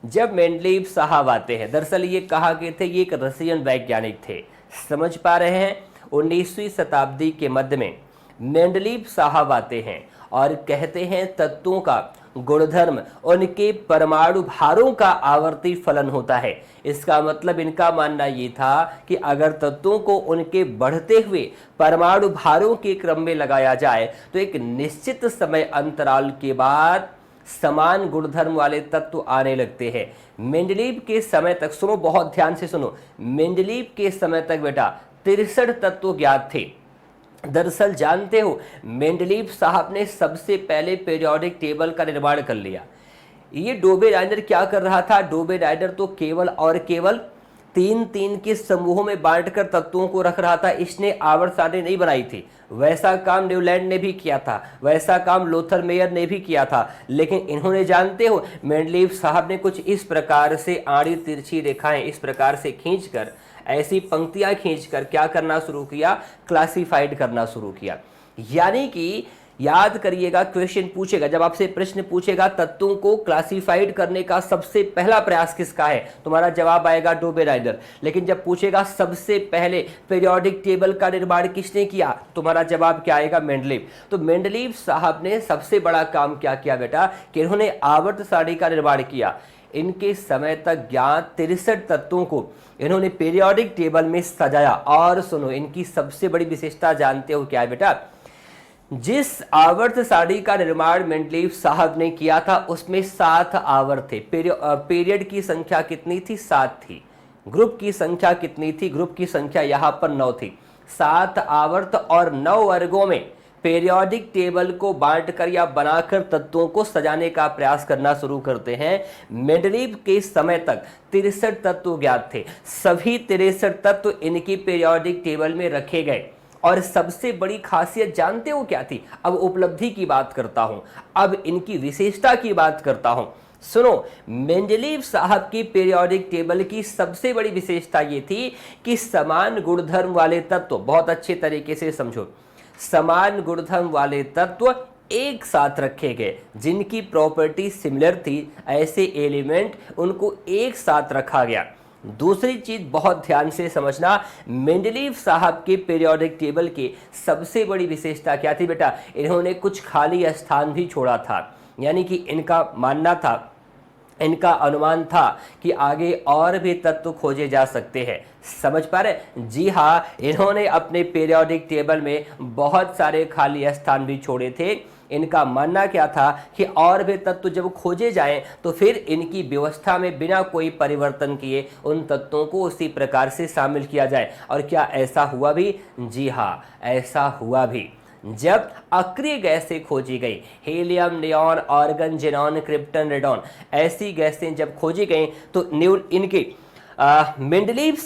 जब मेंडलीव साहब आते हैं, दरअसल ये कहाँ के थे, ये एक रशियन वैज्ञानिक थे। समझ पा रहे हैं, 19वीं शताब्दी के मध्य में मेंडलीव साहब आते हैं और कहते हैं तत्वों का गुणधर्म उनके परमाणु भारों का आवर्ती फलन होता है। इसका मतलब इनका मानना ये था कि अगर तत्वों को उनके बढ़ते हुए परमाणु भारों के क्रम में लगाया जाए तो एक निश्चित समय अंतराल के बाद समान गुणधर्म वाले तत्व आने लगते हैं। मेंडलीव के समय तक, सुनो बहुत ध्यान से सुनो, मेंडलीव के समय तक बेटा 63 तत्व ज्ञात थे। दरअसल जानते हो, मेंडलीव साहब ने सबसे पहले पीरियोडिक टेबल का निर्माण कर लिया। ये डोबेराइडर क्या कर रहा था, डोबेराइडर तो केवल और केवल 3-3 के समूहों में बांटकर तत्वों को रख रहा था। इसने आवर्त सारणी नहीं बनाई थी। वैसा काम न्यूलैंड ने भी किया था, वैसा काम लोथर मेयर ने भी किया था, लेकिन इन्होंने, जानते हो, मेंडलीव साहब ने कुछ इस प्रकार से आड़ी तिरछी रेखाएं इस प्रकार से खींचकर, ऐसी पंक्तियां खींचकर क्या करना शुरू किया, क्लासिफाइड करना शुरू किया। यानी कि याद करिएगा, क्वेश्चन पूछेगा, जब आपसे प्रश्न पूछेगा तत्वों को क्लासिफाइड करने का सबसे पहला प्रयास किसका है, तुम्हारा जवाब आएगा डोबेराइडर। लेकिन जब पूछेगा सबसे पहले पीरियोडिक टेबल का निर्माण किसने किया, तुम्हारा जवाब क्या आएगा, मेंडलीव। तो मेंडलीव साहब ने सबसे बड़ा काम क्या किया बेटा, कि इन्होंने आवर्त सारणी का निर्माण किया। इनके समय तक ज्ञात 63 तत्वों को इन्होंने पीरियोडिक टेबल में सजाया। और सुनो, इनकी सबसे बड़ी विशेषता जानते हो क्या है बेटा, जिस आवर्त सारणी का निर्माण मेंडलीव साहब ने किया था उसमें 7 आवर्त थे। पीरियड की संख्या कितनी थी, 7 थी। ग्रुप की संख्या कितनी थी, ग्रुप की संख्या यहां पर 9 थी। 7 आवर्त और 9 वर्गों में पीरियोडिक टेबल को बांटकर या बनाकर तत्वों को सजाने का प्रयास करना शुरू करते हैं। मेंडलीव के समय तक 63 तत्व ज्ञात थे। सभी 63 तत्व इनकी पीरियोडिक टेबल में रखे गए। और सबसे बड़ी खासियत जानते हो क्या थी, अब उपलब्धि की बात करता हूं, अब इनकी विशेषता की बात करता हूं। सुनो, मेंडलीव साहब की पीरियोडिक टेबल की सबसे बड़ी विशेषता यह थी कि समान गुणधर्म वाले तत्व, बहुत अच्छे तरीके से समझो, समान गुणधर्म वाले तत्व एक साथ रखे गए जिनकी प्रॉपर्टी सिमिलर थी। ऐसे एलिमेंट उनको एक साथ रखा गया। दूसरी चीज बहुत ध्यान से समझना, मेंडलीव साहब के पीरियोडिक टेबल की सबसे बड़ी विशेषता क्या थी बेटा, इन्होंने कुछ खाली स्थान भी छोड़ा था। यानी कि इनका मानना था, इनका अनुमान था कि आगे और भी तत्व खोजे जा सकते हैं। समझ पा रहे, जी हाँ, इन्होंने अपने पीरियोडिक टेबल में बहुत सारे खाली स्थान भी छोड़े थे इनका मानना क्या था कि और भी तत्व जब खोजे जाएं तो फिर इनकी व्यवस्था में बिना कोई परिवर्तन किए उन तत्वों को उसी प्रकार से शामिल किया जाए। और क्या ऐसा हुआ भी? जी हाँ, ऐसा हुआ भी। जब अक्रिय गैसें खोजी गई, helium, neon, argon, xenon, krypton, radon, ऐसी गैसें जब खोजी गई तो इनके मेंडलीव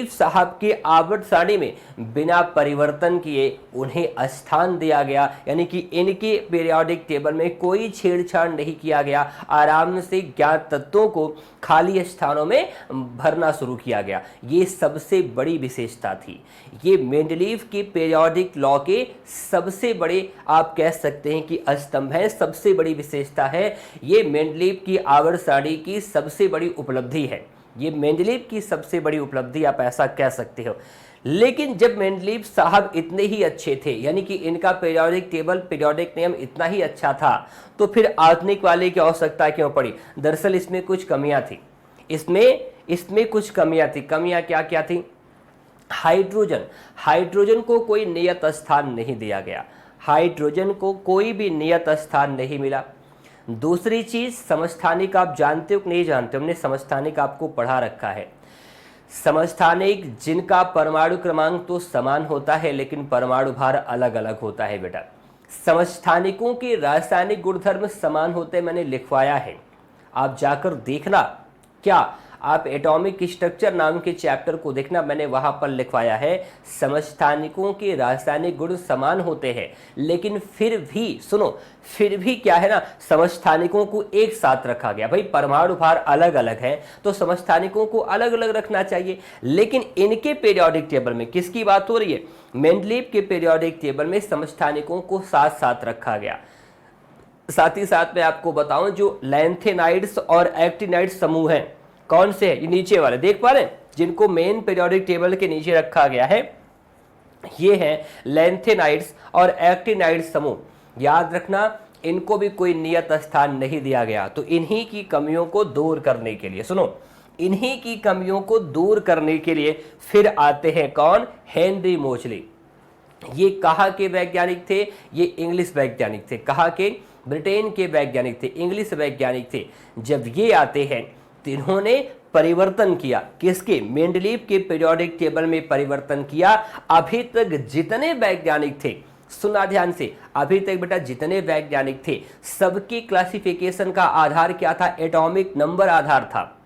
साहब की आवर्त सारणी में बिना परिवर्तन किए उन्हें स्थान दिया गया, यानी कि इनके पीरियोडिक टेबल में कोई छेड़छाड़ नहीं किया गया। आराम से ज्ञात तत्वों को खाली स्थानों में भरना शुरू किया गया। ये सबसे बड़ी विशेषता थी। ये मेंडलीव के पीरियोडिक लॉ के सबसे बड़े, आप कह सकते हैं कि स्तंभ है, सबसे बड़ी विशेषता है। ये मेंडलीव की आवर्त सारणी की सबसे बड़ी उपलब्धि है। ये मेंडलीव की सबसे बड़ी उपलब्धि, आप ऐसा कह सकते हो। लेकिन जब मेंडलीव साहब इतने ही अच्छे थे, यानी कि इनका पीरियोडिक टेबल, पीरियोडिक नियम इतना ही अच्छा था, तो फिर आधुनिक वाले की आवश्यकता क्यों पड़ी? दरअसल इसमें कुछ कमियां थी। इसमें कुछ कमियां थी। कमियां क्या क्या थी? हाइड्रोजन को कोई नियत स्थान नहीं दिया गया। हाइड्रोजन को कोई भी नियत स्थान नहीं मिला। दूसरी चीज, समस्थानिक, आप जानते हो कि नहीं जानते? हमने समस्थानिक आपको पढ़ा रखा है। समस्थानिक जिनका परमाणु क्रमांक तो समान होता है लेकिन परमाणु भार अलग अलग होता है बेटा। समस्थानिकों के रासायनिक गुणधर्म समान होते, मैंने लिखवाया है, आप जाकर देखना। क्या आप एटॉमिक स्ट्रक्चर नाम के चैप्टर को देखना, मैंने वहां पर लिखवाया है समस्थानिकों के रासायनिक गुण समान होते हैं, लेकिन फिर भी सुनो, फिर भी क्या है ना, समस्थानिकों को एक साथ रखा गया। भाई परमाणु भार अलग अलग है तो समस्थानिकों को अलग अलग रखना चाहिए। लेकिन इनके पीरियोडिक टेबल में किसकी बात हो रही है? मेंडलीव के पीरियोडिक टेबल में समस्थानिकों को साथ साथ रखा गया। साथ ही साथ मैं आपको बताऊं, जो लैंथेनाइड्स और एक्टिनाइड्स समूह हैं, कौन से है? ये नीचे वाले देख पा रहे हैं, जिनको मेन पीरियोडिक टेबल के नीचे रखा गया है, ये हैं लैंथेनाइड्स और एक्टिनाइड्स समूह। याद रखना, इनको भी कोई नियत स्थान नहीं दिया गया। तो इन्हीं की कमियों को दूर करने के लिए, सुनो, इन्हीं की कमियों को दूर करने के लिए फिर आते हैं कौन? हेनरी मोजली। ये कहाँ के वैज्ञानिक थे? ये इंग्लिश वैज्ञानिक थे। कहाँ के? ब्रिटेन के वैज्ञानिक थे, इंग्लिश वैज्ञानिक थे। जब ये आते हैं तो इन्होंने परिवर्तन किया। किसके? मेंडलीव के पीरियोडिक टेबल में परिवर्तन किया। अभी तक जितने वैज्ञानिक थे, सुना ध्यान से, अभी तक बेटा जितने वैज्ञानिक थे सबकी क्लासिफिकेशन का आधार क्या था? एटॉमिक नंबर आधार था।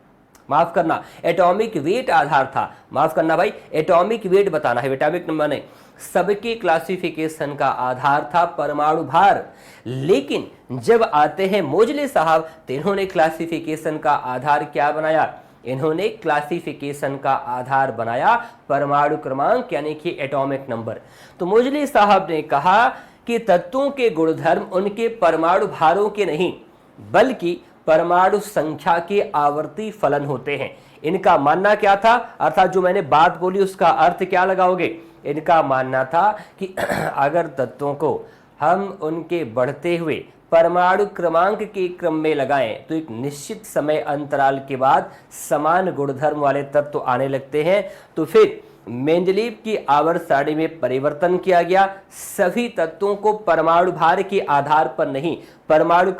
माफ करना, एटॉमिक वेट आधार था। माफ करना भाई, एटॉमिक वेट बताना है, एटॉमिक नंबर नहीं। सबके क्लासिफिकेशन का आधार था परमाणु भार। लेकिन जब आते हैं मोजले साहब तो इन्होंने क्लासिफिकेशन का आधार क्या बनाया? इन्होंने क्लासिफिकेशन का आधार बनाया परमाणु क्रमांक, यानी कि एटॉमिक नंबर। तो मोजले साहब ने कहा कि तत्वों के गुणधर्म उनके परमाणु भारों के नहीं बल्कि परमाणु संख्या के आवर्ती फलन होते हैं। इनका मानना क्या था? अर्थात जो मैंने बात बोली उसका अर्थ क्या लगाओगे? इनका मानना था कि अगर तत्वों को हम उनके बढ़ते हुए परमाणु क्रमांक के क्रम में लगाएं तो एक निश्चित समय अंतराल के बाद समान गुणधर्म वाले तत्व आने लगते हैं। तो फिर मेंडलीव की आवर्त सारणी में परिवर्तन किया गया। सभी तत्वों को परमाणु भार के आधार पर नहीं, परमाणु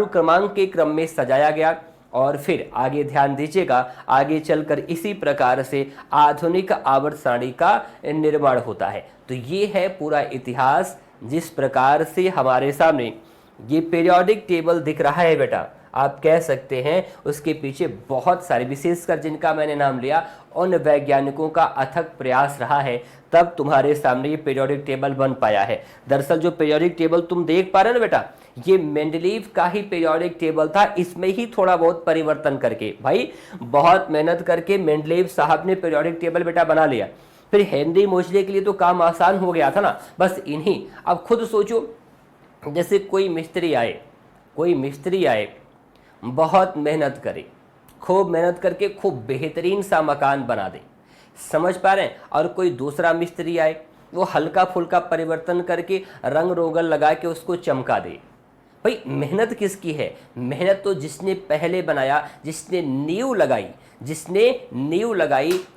क्रमांक के क्रम में सजाया गया। और फिर आगे ध्यान दीजिएगा, आगे चलकर इसी प्रकार से आधुनिक आवर्त सारणी का निर्माण होता है। तो ये है पूरा इतिहास, जिस प्रकार से हमारे सामने ये पीरियोडिक टेबल दिख रहा है बेटा, आप कह सकते हैं उसके पीछे बहुत सारे, विशेषकर जिनका मैंने नाम लिया, उन वैज्ञानिकों का अथक प्रयास रहा है, तब तुम्हारे सामने ये पीरियोडिक टेबल बन पाया है। दरअसल जो पीरियोडिक टेबल तुम देख पा रहे हो ना बेटा, ये मेंडलीव का ही पीरियोडिक टेबल था। इसमें ही थोड़ा बहुत परिवर्तन करके, भाई बहुत मेहनत करके मेंडलीव साहब ने पीरियोडिक टेबल बेटा बना लिया। फिर हेनरी मोजले के लिए तो काम आसान हो गया था ना, बस इन्हीं। अब खुद सोचो, जैसे कोई मिस्त्री आए, बहुत मेहनत करे, खूब मेहनत करके खूब बेहतरीन सा मकान बना दे, समझ पा रहे हैं? और कोई दूसरा मिस्त्री आए, वो हल्का फुल्का परिवर्तन करके रंग रोगन लगा के उसको चमका दे। भाई मेहनत किसकी है? मेहनत तो जिसने पहले बनाया, जिसने नींव लगाई,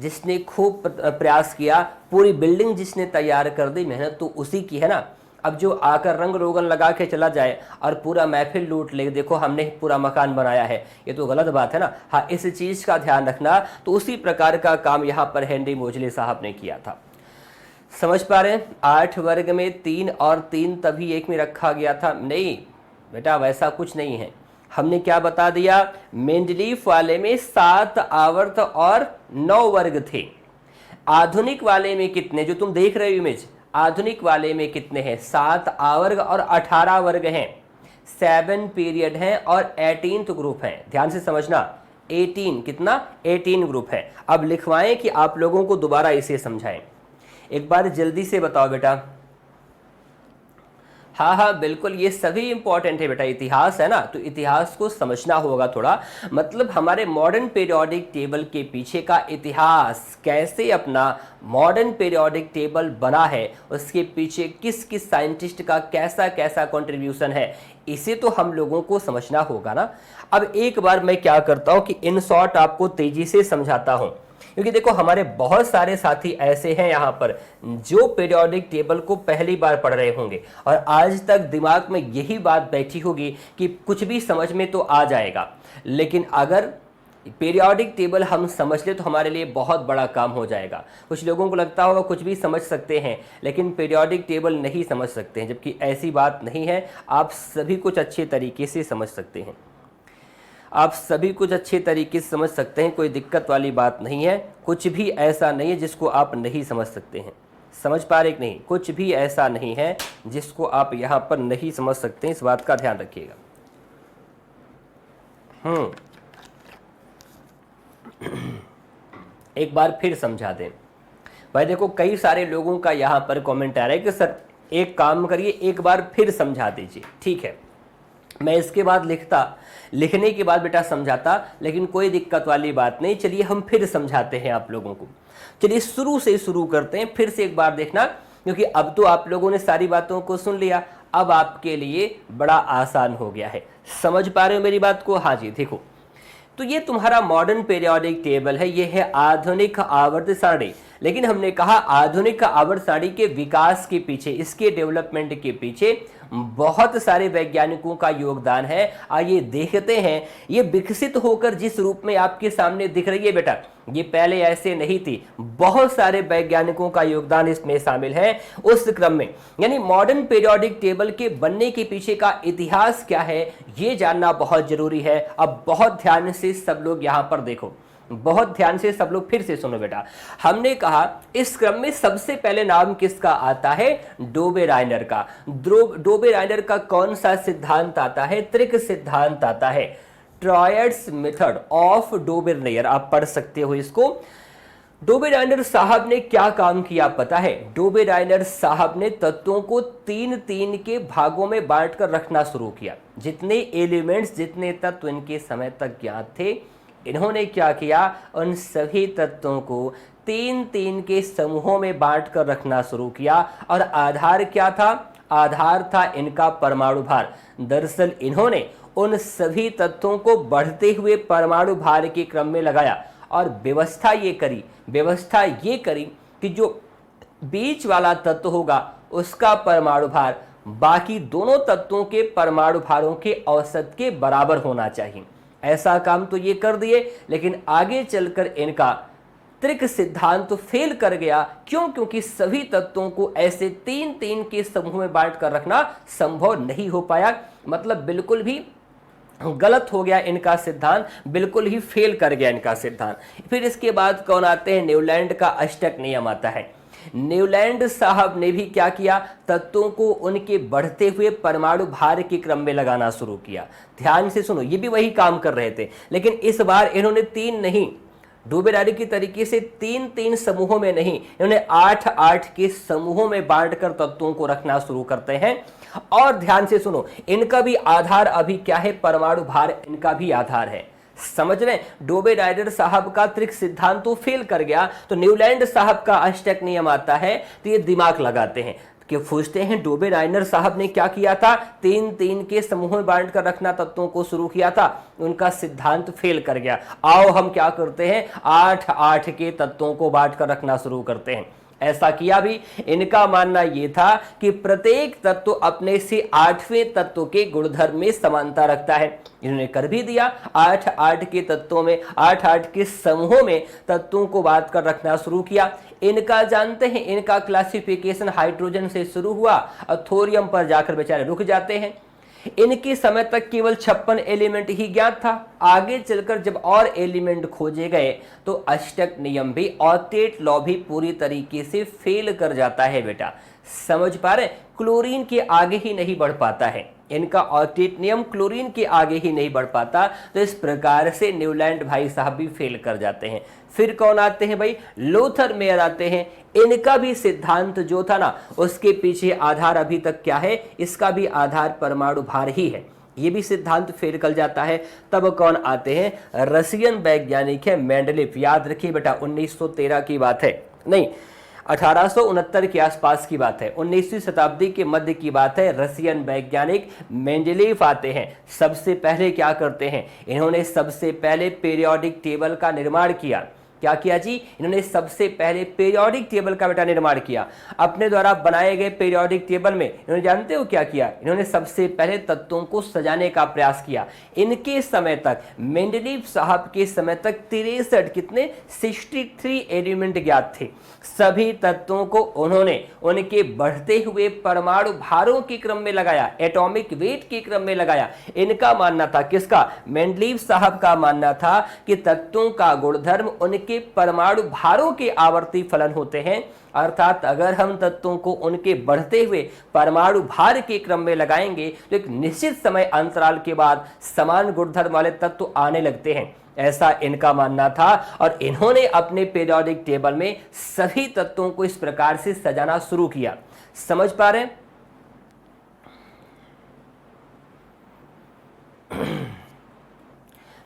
जिसने खूब प्रयास किया, पूरी बिल्डिंग जिसने तैयार कर दी, मेहनत तो उसी की है ना। अब जो आकर रंग रोगन लगा के चला जाए और पूरा महफिल लूट ले, देखो हमने पूरा मकान बनाया है, ये तो गलत बात है ना। हाँ, इस चीज़ का ध्यान रखना। तो उसी प्रकार का काम यहाँ पर हेनरी मोजले साहब ने किया था। समझ पा रहे हैं? 8 वर्ग में 3 और 3 तभी एक में रखा गया था? नहीं बेटा, वैसा कुछ नहीं है। हमने क्या बता दिया, मेंडलीफ वाले में 7 आवर्त और 9 वर्ग थे। आधुनिक वाले में कितने, जो तुम देख रहे हो इमेज, आधुनिक वाले में कितने हैं? 7 आवर्ग और 18 वर्ग हैं, 7 पीरियड हैं और 18th ग्रुप है। ध्यान से समझना, 18 कितना, 18 ग्रुप है। अब लिखवाएं कि आप लोगों को दोबारा इसे समझाएं। एक बार जल्दी से बताओ बेटा। हाँ हाँ बिल्कुल, ये सभी इंपॉर्टेंट है बेटा। इतिहास है ना, तो इतिहास को समझना होगा थोड़ा। मतलब हमारे मॉडर्न पीरियोडिक टेबल के पीछे का इतिहास, कैसे अपना मॉडर्न पीरियोडिक टेबल बना है, उसके पीछे किस किस साइंटिस्ट का कैसा कैसा कंट्रीब्यूशन है, इसे तो हम लोगों को समझना होगा ना। अब एक बार मैं क्या करता हूँ कि इन शॉर्ट आपको तेजी से समझाता हूँ, क्योंकि देखो हमारे बहुत सारे साथी ऐसे हैं यहाँ पर जो पीरियोडिक टेबल को पहली बार पढ़ रहे होंगे और आज तक दिमाग में यही बात बैठी होगी कि कुछ भी समझ में तो आ जाएगा, लेकिन अगर पीरियोडिक टेबल हम समझ ले तो हमारे लिए बहुत बड़ा काम हो जाएगा। कुछ लोगों को लगता होगा कुछ भी समझ सकते हैं लेकिन पीरियोडिक टेबल नहीं समझ सकते हैं, जबकि ऐसी बात नहीं है। आप सभी कुछ अच्छे तरीके से समझ सकते हैं, आप सभी कुछ अच्छे तरीके से समझ सकते हैं, कोई दिक्कत वाली बात नहीं है। कुछ भी ऐसा नहीं है जिसको आप नहीं समझ सकते हैं। समझ पा रहे कि नहीं? कुछ भी ऐसा नहीं है जिसको आप यहाँ पर नहीं समझ सकते हैं, इस बात का ध्यान रखिएगा। एक बार फिर समझा दें भाई। देखो कई सारे लोगों का यहाँ पर कमेंट आ रहा है कि सर एक काम करिए, एक बार फिर समझा दीजिए। ठीक है, मैं इसके बाद लिखने के बाद बेटा समझाता, लेकिन कोई दिक्कत वाली बात नहीं। चलिए हम फिर समझाते हैं आप लोगों को। चलिए शुरू से शुरू करते हैं, फिर से एक बार देखना, क्योंकि अब तो आप लोगों ने सारी बातों को सुन लिया, अब आपके लिए बड़ा आसान हो गया है। समझ पा रहे हो मेरी बात को? हाँ जी, देखो तो ये तुम्हारा मॉडर्न पीरियोडिक टेबल है, ये है आधुनिक आवर्त सारणी। लेकिन हमने कहा आधुनिक आवर्त सारणी के विकास के पीछे, इसके डेवलपमेंट के पीछे बहुत सारे वैज्ञानिकों का योगदान है। आइए देखते हैं ये विकसित होकर जिस रूप में आपके सामने दिख रही है बेटा, ये पहले ऐसे नहीं थी। बहुत सारे वैज्ञानिकों का योगदान इसमें शामिल है उस क्रम में। यानी मॉडर्न पीरियोडिक टेबल के बनने के पीछे का इतिहास क्या है, ये जानना बहुत जरूरी है। अब बहुत ध्यान से सब लोग यहां पर देखो, बहुत ध्यान से सब लोग फिर से सुनो बेटा। हमने कहा इस क्रम में सबसे पहले नाम किसका आता है? डोबेराइनर का। डोबेराइनर का कौन सा सिद्धांत आता है? त्रिक सिद्धांत आता है, ट्रायड्स मेथड ऑफ डोबेराइनर। आप पढ़ सकते हो इसको। डोबेराइनर साहब ने क्या काम किया पता है? डोबेराइनर साहब ने तत्वों को 3-3 के भागों में बांटकर रखना शुरू किया। जितने एलिमेंट्स, जितने तत्व इनके समय तक ज्ञात थे, इन्होंने क्या किया? उन सभी तत्वों को 3-3 के समूहों में बांटकर रखना शुरू किया। और आधार क्या था? आधार था इनका परमाणु भार। दरअसल इन्होंने उन सभी तत्वों को बढ़ते हुए परमाणु भार के क्रम में लगाया और व्यवस्था ये करी कि जो बीच वाला तत्व होगा उसका परमाणु भार बाकी दोनों तत्वों के परमाणु भारों के औसत के बराबर होना चाहिए। ऐसा काम तो ये कर दिए, लेकिन आगे चलकर इनका त्रिक सिद्धांत तो फेल कर गया। क्यों? क्योंकि सभी तत्वों को ऐसे 3-3 के समूह में बांट कर रखना संभव नहीं हो पाया। मतलब बिल्कुल भी गलत हो गया इनका सिद्धांत, बिल्कुल ही फेल कर गया इनका सिद्धांत। फिर इसके बाद कौन आते हैं? न्यूलैंड का अष्टक नियम आता है। न्यूलैंड साहब ने भी क्या किया? तत्वों को उनके बढ़ते हुए परमाणु भार के क्रम में लगाना शुरू किया। ध्यान से सुनो, ये भी वही काम कर रहे थे, लेकिन इस बार इन्होंने 3 नहीं, डोबेराइनर की तरीके से 3-3 समूहों में नहीं, इन्होंने 8-8 के समूहों में बांटकर तत्वों को रखना शुरू करते हैं। और ध्यान से सुनो, इनका भी आधार अभी क्या है? परमाणु भार इनका भी आधार है। समझ रहे? डोबेराइनर साहब का त्रिक सिद्धांत तो फेल कर गया, तो न्यूलैंड साहब का अष्टक नियम आता है। तो ये दिमाग लगाते हैं कि पूछते हैं डोबेराइनर साहब ने क्या किया था? 3-3 के समूह में बांट कर रखना तत्वों को शुरू किया था, उनका सिद्धांत फेल कर गया। आओ हम क्या करते हैं? 8-8 के तत्वों को बांट कर रखना शुरू करते हैं। ऐसा किया भी। इनका मानना यह था कि प्रत्येक तत्व अपने से 8वें तत्व के गुणधर्म में समानता रखता है। इन्होंने कर भी दिया। 8 के तत्वों में 8 के समूहों में तत्वों को बात कर रखना शुरू किया। इनका जानते हैं, इनका क्लासिफिकेशन हाइड्रोजन से शुरू हुआ और थोरियम पर जाकर बेचारे रुक जाते हैं। इनके समय तक केवल 56 एलिमेंट ही ज्ञात था। आगे चलकर जब और एलिमेंट खोजे गए तो अष्टक नियम भी, ऑक्टेट लॉ भी पूरी तरीके से फेल कर जाता है बेटा। समझ पा रहे? क्लोरीन के आगे ही नहीं बढ़ पाता है। इनका ऑक्टेट नियम क्लोरीन के आगे ही नहीं बढ़ पाता, तो इस प्रकार से न्यूलैंड भाई साहब भी फेल कर जाते हैं। फिर कौन आते हैं भाई? लोथर मेयर आते हैं। इनका भी सिद्धांत जो था ना, उसके पीछे आधार अभी तक क्या है? इसका भी आधार परमाणु भार ही है। ये भी सिद्धांत फेल कर जाता है। तब कौन आते हैं? रशियन वैज्ञानिक है मेंडलीव। याद रखिए बेटा, 1913 की बात है, नहीं 1869 के आसपास की बात है, 19वीं शताब्दी के मध्य की बात है। रशियन वैज्ञानिक मेंडलीव आते हैं। सबसे पहले क्या करते हैं? इन्होंने सबसे पहले पीरियोडिक टेबल का निर्माण किया। क्या किया जी? इन्होंने सबसे पहले पीरियोडिक टेबल का बेटा निर्माण किया। अपने द्वारा बनाए गए पीरियोडिक टेबल में इन्होंने जानते हो क्या किया? इन्होंने सबसे पहले तत्वों को सजाने का प्रयास किया। इनके समय तक, मेंडलीव साहब के समय तक 63 कितने 63 एलिमेंट ज्ञात थे। सभी तत्वों को उन्होंने उनके बढ़ते हुए परमाणु भारों के क्रम में लगाया, एटॉमिक वेट के क्रम में लगाया। इनका मानना था, किसका? मेंडलीव साहब का मानना था कि तत्वों का गुणधर्म उनके परमाणु भारों के आवर्ती फलन होते हैं। अर्थात अगर हम तत्वों को उनके बढ़ते हुए परमाणु भार के क्रम में लगाएंगे तो एक निश्चित समय अंतराल के बाद समान गुणधर्म वाले तत्व आने लगते हैं। ऐसा इनका मानना था और इन्होंने अपने पीरियोडिक टेबल में सभी तत्वों को इस प्रकार से सजाना शुरू किया। समझ पा रहे हैं?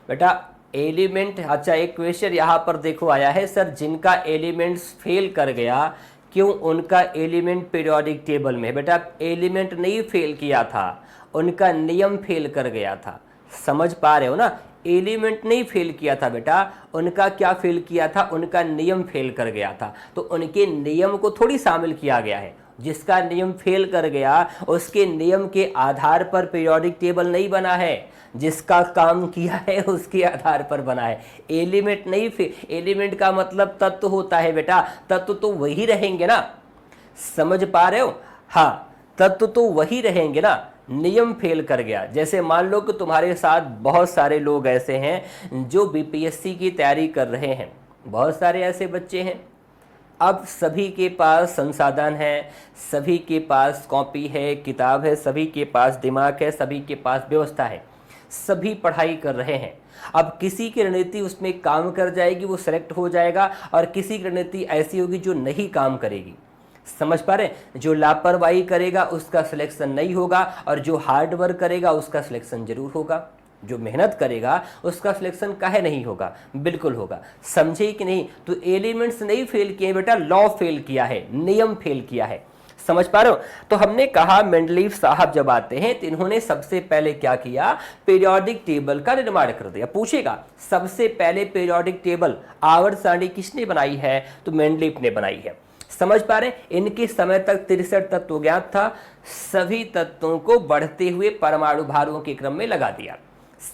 बेटा एलिमेंट, अच्छा एक क्वेश्चन यहां पर देखो आया है, सर जिनका एलिमेंट्स फेल कर गया क्यों उनका एलिमेंट पीरियोडिक टेबल में? बेटा एलिमेंट नहीं फेल किया था, उनका नियम फेल कर गया था। समझ पा रहे हो ना? एलिमेंट नहीं फेल किया था बेटा, उनका क्या फेल किया था? उनका नियम फेल कर गया था। तो उनके नियम को थोड़ी शामिल किया गया है। जिसका नियम फेल कर गया उसके नियम के आधार पर पीरियोडिक टेबल नहीं बना है, जिसका काम किया है उसके आधार पर बना है। एलिमेंट नहीं, एलिमेंट का मतलब तत्व होता है बेटा, तत्व तो वही रहेंगे ना। समझ पा रहे हो? हाँ, तत्व तो वही रहेंगे ना। नियम फेल कर गया। जैसे मान लो कि तुम्हारे साथ बहुत सारे लोग ऐसे हैं जो बीपीएससी की तैयारी कर रहे हैं, बहुत सारे ऐसे बच्चे हैं। अब सभी के पास संसाधन है, सभी के पास कॉपी है, किताब है, सभी के पास दिमाग है, सभी के पास व्यवस्था है, सभी पढ़ाई कर रहे हैं। अब किसी की रणनीति उसमें काम कर जाएगी, वो सेलेक्ट हो जाएगा, और किसी की रणनीति ऐसी होगी जो नहीं काम करेगी। समझ पा रहे? जो लापरवाही करेगा उसका सिलेक्शन नहीं होगा, और जो हार्ड वर्क करेगा उसका सिलेक्शन जरूर होगा। जो मेहनत करेगा उसका सिलेक्शन काहे नहीं होगा? बिल्कुल होगा। समझे कि नहीं? तो एलिमेंट्स नहीं फेल किए बेटा, लॉ फेल किया है, नियम फेल किया है। समझ पा रहे हो? तो हमने कहा मेंडलीव साहब जब आते हैं तो इन्होंने सबसे पहले क्या किया? पीरियोडिक टेबल का निर्माण कर दिया। पूछेगा सबसे पहले पीरियोडिक टेबल आवर्त सारणी किसने बनाई है? तो मेंडलीव ने बनाई है। समझ पा रहे? इनके समय तक 63 तत्व ज्ञात था, सभी तत्वों को बढ़ते हुए परमाणु भारों के क्रम में लगा दिया।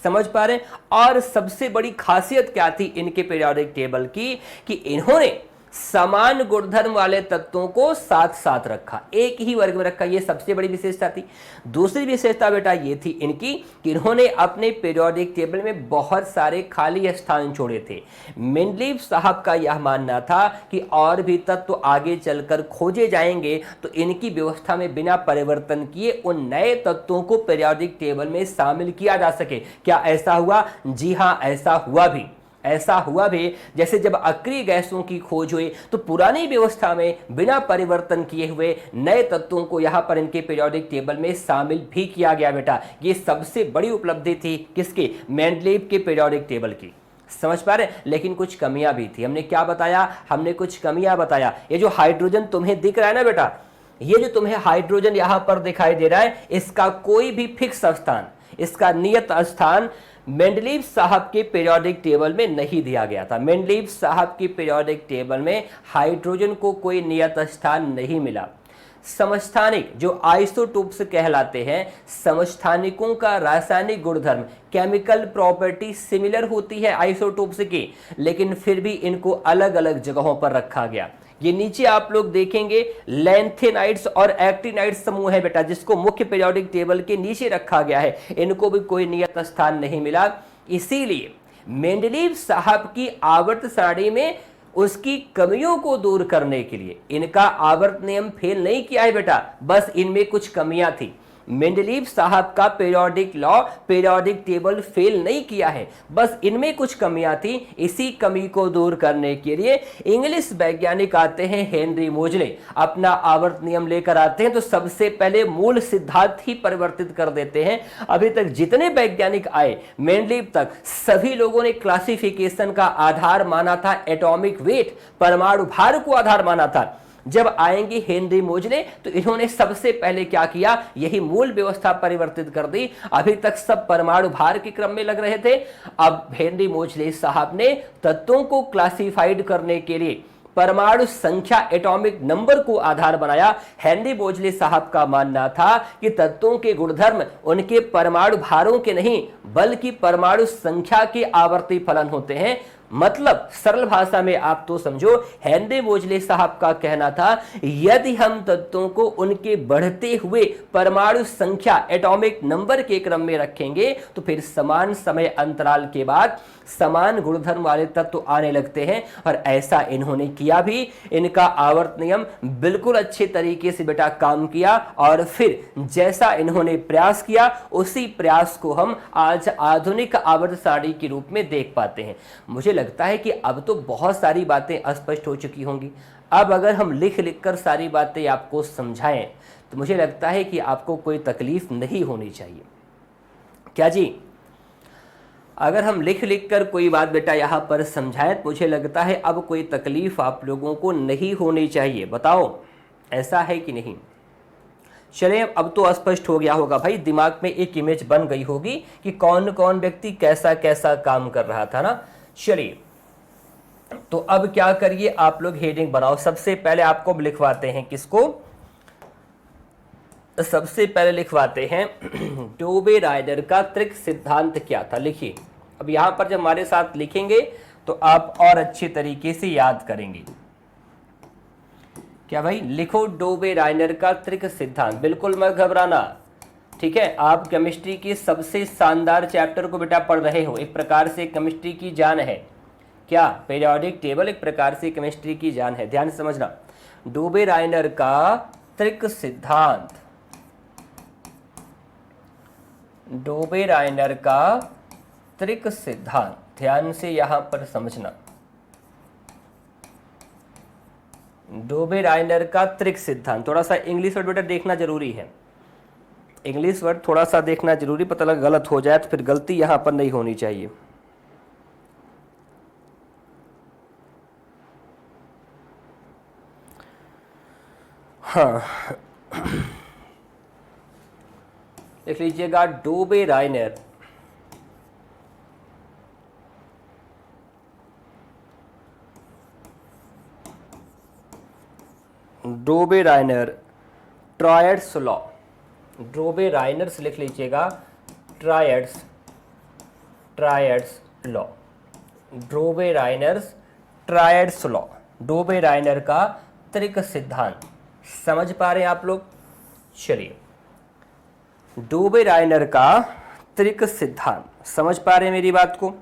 समझ पा रहे? और सबसे बड़ी खासियत क्या थी इनके पीरियोडिक टेबल की? कि इन्होंने समान गुणधर्म वाले तत्वों को साथ साथ रखा, एक ही वर्ग में रखा। ये सबसे बड़ी विशेषता थी। दूसरी विशेषता बेटा ये थी इनकी कि इन्होंने अपने पीरियोडिक टेबल में बहुत सारे खाली स्थान छोड़े थे। मेंडलीव साहब का यह मानना था कि और भी तत्व आगे चलकर खोजे जाएंगे तो इनकी व्यवस्था में बिना परिवर्तन किए उन नए तत्वों को पीरियोडिक टेबल में शामिल किया जा सके। क्या ऐसा हुआ? जी हाँ, ऐसा हुआ भी। ऐसा हुआ भी। जैसे जब अक्रिय गैसों की खोज हुई तो पुरानी व्यवस्था में बिना परिवर्तन किए हुए नए तत्वों को यहां पर इनके पीरियोडिक टेबल में शामिल भी किया गया बेटा। ये सबसे बड़ी उपलब्धि थी किसकी? मेंडलीव के पीरियोडिक टेबल की। समझ पा रहे? लेकिन कुछ कमियां भी थी। हमने क्या बताया? हमने कुछ कमियां बताया। ये जो हाइड्रोजन तुम्हें दिख रहा है ना बेटा, ये जो तुम्हें हाइड्रोजन यहां पर दिखाई दे रहा है, इसका कोई भी फिक्स स्थान, इसका नियत स्थान मेंडलीव साहब के पीरियोडिक टेबल में नहीं दिया गया था। मेंडलीव साहब की पीरियोडिक टेबल में हाइड्रोजन को कोई नियत स्थान नहीं मिला। समस्थानिक जो आइसोटोप्स कहलाते हैं, समस्थानिकों का रासायनिक गुणधर्म, केमिकल प्रॉपर्टी सिमिलर होती है आइसोटोप्स की, लेकिन फिर भी इनको अलग अलग जगहों पर रखा गया। ये नीचे आप लोग देखेंगे लैंथेनाइड्स और एक्टिनाइड्स समूह है बेटा, जिसको मुख्य पीरियोडिक टेबल के नीचे रखा गया है। इनको भी कोई नियत स्थान नहीं मिला। इसीलिए मेंडलीव साहब की आवर्त सारणी में उसकी कमियों को दूर करने के लिए इनका आवर्त नियम फेल नहीं किया है बेटा, बस इनमें कुछ कमियां थी। मेंडलीव साहब का periodic law, periodic table fail नहीं किया है, बस इनमें कुछ कमियां थी। इसी कमी को दूर करने के लिए इंग्लिश वैज्ञानिक आते हैं हेनरी मोजले, अपना आवर्त नियम लेकर आते हैं। तो सबसे पहले मूल सिद्धांत ही परिवर्तित कर देते हैं। अभी तक जितने वैज्ञानिक आए मेंडलीव तक, सभी लोगों ने क्लासिफिकेशन का आधार माना था एटॉमिक वेट, परमाणु भार को आधार माना था। जब आएंगे हेनरी मोजले तो इन्होंने सबसे पहले क्या किया, यही मूल व्यवस्था परिवर्तित कर दी। अभी तक सब परमाणु भार के क्रम में लग रहे थे, अब हेनरी मोजले साहब ने तत्वों को क्लासिफाइड करने के लिए परमाणु संख्या, एटॉमिक नंबर को आधार बनाया। हेनरी मोजले साहब का मानना था कि तत्वों के गुणधर्म उनके परमाणु भारों के नहीं, बल्कि परमाणु संख्या के आवर्ती फलन होते हैं। मतलब सरल भाषा में आप तो समझो, हेनरी मोजले साहब का कहना था यदि हम तत्वों को उनके बढ़ते हुए परमाणु संख्या, एटॉमिक नंबर के क्रम में रखेंगे तो फिर समान समय अंतराल के बाद समान गुणधर्म वाले तत्व आने लगते हैं। और ऐसा इन्होंने किया भी। इनका आवर्त नियम बिल्कुल अच्छे तरीके से बेटा काम किया, और फिर जैसा इन्होंने प्रयास किया उसी प्रयास को हम आज आधुनिक आवर्त सारणी के रूप में देख पाते हैं। मुझे लगता है कि अब तो बहुत सारी बातें स्पष्ट हो चुकी होंगी। अब अगर हम लिख लिख कर सारी बातें आपको समझाएं तो मुझे लगता है कि आपको कोई तकलीफ नहीं होनी चाहिए। क्या जी? अगर हम लिख लिख कर कोई बात बेटा यहाँ पर समझाएं तो मुझे लगता है अब कोई तकलीफ आप लोगों को नहीं होनी चाहिए। बताओ ऐसा है कि नहीं? चलिए, अब तो स्पष्ट हो गया होगा भाई, दिमाग में एक इमेज बन गई होगी कि कौन कौन व्यक्ति कैसा कैसा काम कर रहा था ना। चलिए, तो अब क्या करिए, आप लोग हेडिंग बनाओ। सबसे पहले आपको लिखवाते हैं किसको? सबसे पहले लिखवाते हैं डोबे राइडर का त्रिक सिद्धांत क्या था। लिखिए। अब यहां पर जब हमारे साथ लिखेंगे तो आप और अच्छे तरीके से याद करेंगे। क्या भाई? लिखो डोबे राइडर का त्रिक सिद्धांत। बिल्कुल मत घबराना, ठीक है? आप केमिस्ट्री के सबसे शानदार चैप्टर को बेटा पढ़ रहे हो। एक प्रकार से केमिस्ट्री की जान है। क्या? पीरियोडिक टेबल एक प्रकार से केमिस्ट्री की जान है। ध्यान से समझना। डोबे राइडर का त्रिक सिद्धांत, डोबे राइडर का त्रिक सिद्धांत, ध्यान से यहां पर समझना। डोबे राइडर का त्रिक सिद्धांत। थोड़ा सा इंग्लिश वर्ड बेटा देखना जरूरी है। इंग्लिश वर्ड थोड़ा सा देखना जरूरी, पता लगा गलत हो जाए तो फिर गलती यहां पर नहीं होनी चाहिए। हाँ, देख लीजिएगा Dobereiner, Dobereiner triads law. Dobereiner's लिख लीजिएगा, triads, triads law. Dobereiner's triads law, Dobereiner का त्रिक सिद्धांत। समझ पा रहे हैं आप लोग? चलिए, डोबे राइडर का त्रिक सिद्धांत समझ पा रहे हैं मेरी बात को?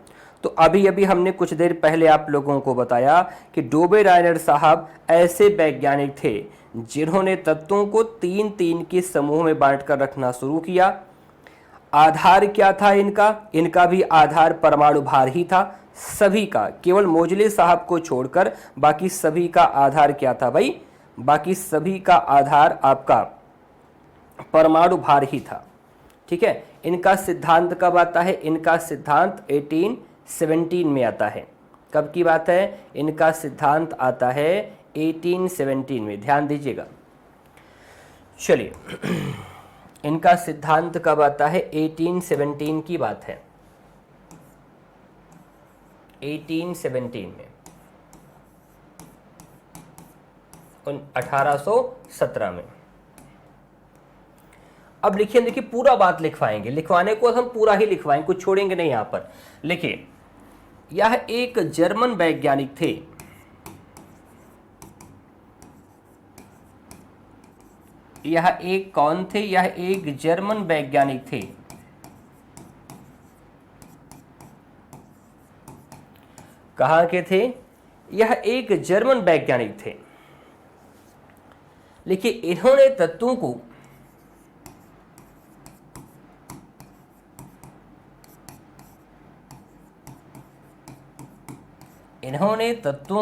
तो अभी अभी हमने कुछ देर पहले आप लोगों को बताया कि डोबे राइडर साहब ऐसे वैज्ञानिक थे जिन्होंने तत्वों को तीन तीन के समूह में बांटकर रखना शुरू किया। आधार क्या था इनका? इनका भी आधार परमाणु भार ही था सभी का। केवल मोजले साहब को छोड़कर बाकी सभी का आधार क्या था भाई? बाकी सभी का आधार आपका परमाणु भार ही था। ठीक है? इनका सिद्धांत कब आता है? इनका सिद्धांत 1817 में आता है। कब की बात है? इनका सिद्धांत आता है 1817 में। ध्यान दीजिएगा। चलिए, इनका सिद्धांत कब आता है? 1817 की बात है। 1817 में, 1817 में। अब लिखिए, देखिए पूरा बात लिखवाएंगे, लिखवाने को हम पूरा ही लिखवाएंगे, कुछ छोड़ेंगे नहीं यहां पर। लिखिए, यह एक जर्मन वैज्ञानिक थे, यह एक कौन थे? यह एक जर्मन वैज्ञानिक थे। कहाँ के थे? यह एक जर्मन वैज्ञानिक थे। लिखिए, इन्होंने तत्वों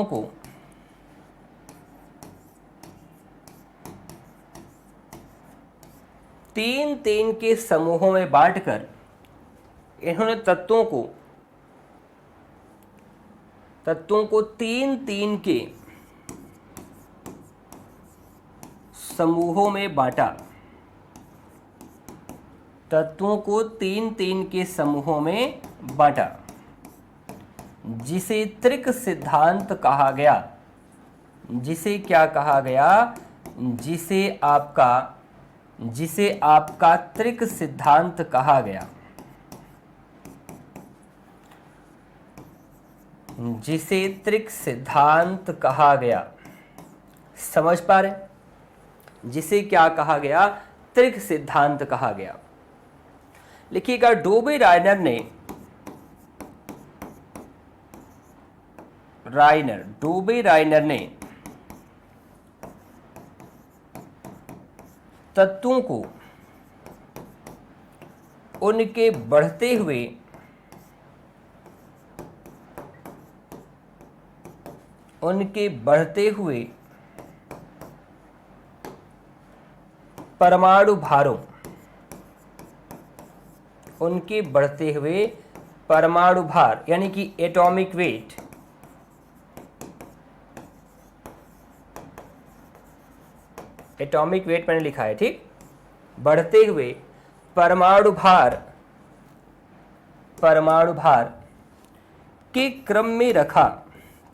को तीन तीन के समूहों में बांटकर, इन्होंने तत्वों को तीन तीन के समूहों में बांटा, तत्वों को तीन तीन के समूहों में बांटा, जिसे त्रिक सिद्धांत कहा गया। जिसे क्या कहा गया? जिसे आपका त्रिक सिद्धांत कहा गया। जिसे त्रिक सिद्धांत कहा गया। समझ पा रहे? जिसे क्या कहा गया? त्रिक सिद्धांत कहा गया। लिखिएगा, डोबे रायनर ने तत्वों को उनके बढ़ते हुए परमाणु भारों, यानी कि एटॉमिक वेट, मैंने लिखा है, ठीक। बढ़ते हुए परमाणु भार के क्रम में रखा,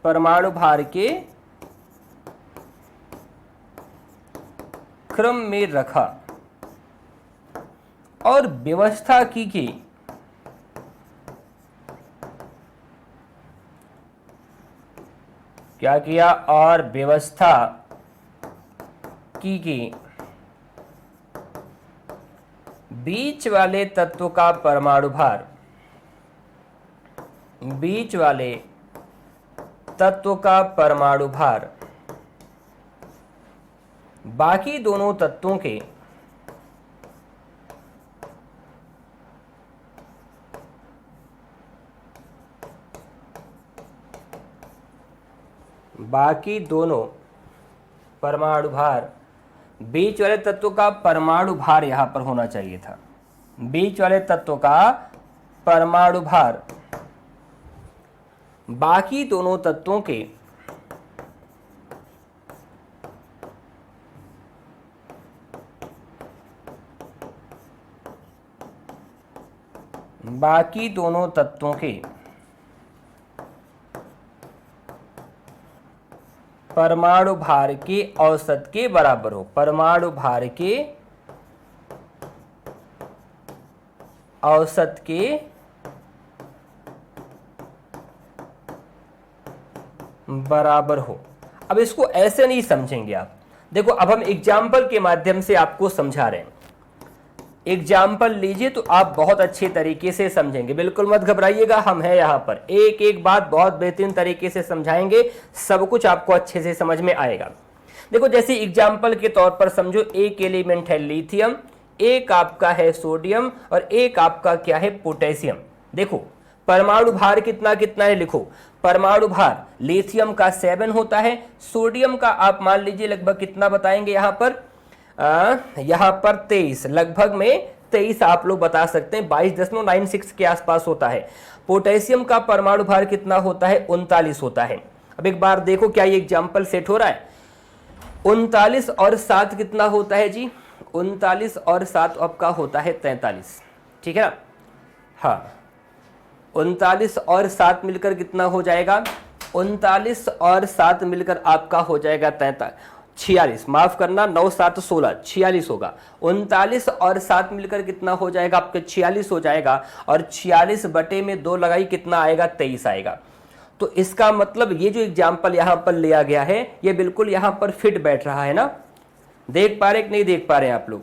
परमाणु भार के क्रम में रखा और व्यवस्था की गई। क्या किया? और व्यवस्था की गई। बीच वाले तत्व का परमाणु भार, बाकी दोनों तत्वों के परमाणु भार, बीच वाले तत्व का परमाणु भार यहां पर होना चाहिए था। बीच वाले तत्व का परमाणु भार बाकी दोनों तत्वों के परमाणु भार के औसत के बराबर हो। परमाणु भार के औसत के बराबर हो। अब इसको ऐसे नहीं समझेंगे आप। देखो, अब हम एग्जाम्पल के माध्यम से आपको समझा रहे हैं। एग्जाम्पल लीजिए तो आप बहुत अच्छे तरीके से समझेंगे। बिल्कुल मत घबराइएगा, हम हैं यहाँ पर, एक एक बात बहुत बेहतरीन तरीके से समझाएंगे, सब कुछ आपको अच्छे से समझ में आएगा। देखो, जैसे एग्जाम्पल के तौर पर समझो, एक एलिमेंट है लिथियम, एक आपका है सोडियम और एक आपका क्या है? पोटेशियम। देखो, परमाणु भार कितना कितना है, लिखो। परमाणु भार लिथियम का 7 होता है, सोडियम का आप मान लीजिए लगभग कितना बताएंगे यहाँ पर? यहाँ पर 23, लगभग में 23 आप लोग बता सकते हैं, 22.96 के आसपास होता है। पोटेशियम का परमाणु भार कितना होता है? 39 होता है। अब एक बार देखो, क्या ये एग्जाम्पल सेट हो रहा है? 39 और 7 कितना होता है जी? 39 और 7 आपका होता है 43, ठीक है ना? हाँ, 39 और 7 मिलकर कितना हो जाएगा? 39 और 7 मिलकर आपका हो जाएगा 46, माफ करना, 9 7 16, 46 होगा। 39 और 7 मिलकर कितना हो जाएगा आपके? 46 हो जाएगा। और 46 बटे में 2 लगाई, कितना आएगा? 23 आएगा। तो इसका मतलब ये जो एग्जाम्पल यहां पर लिया गया है ये बिल्कुल यहां पर फिट बैठ रहा है ना। देख पा रहे कि नहीं देख पा रहे हैं आप लोग?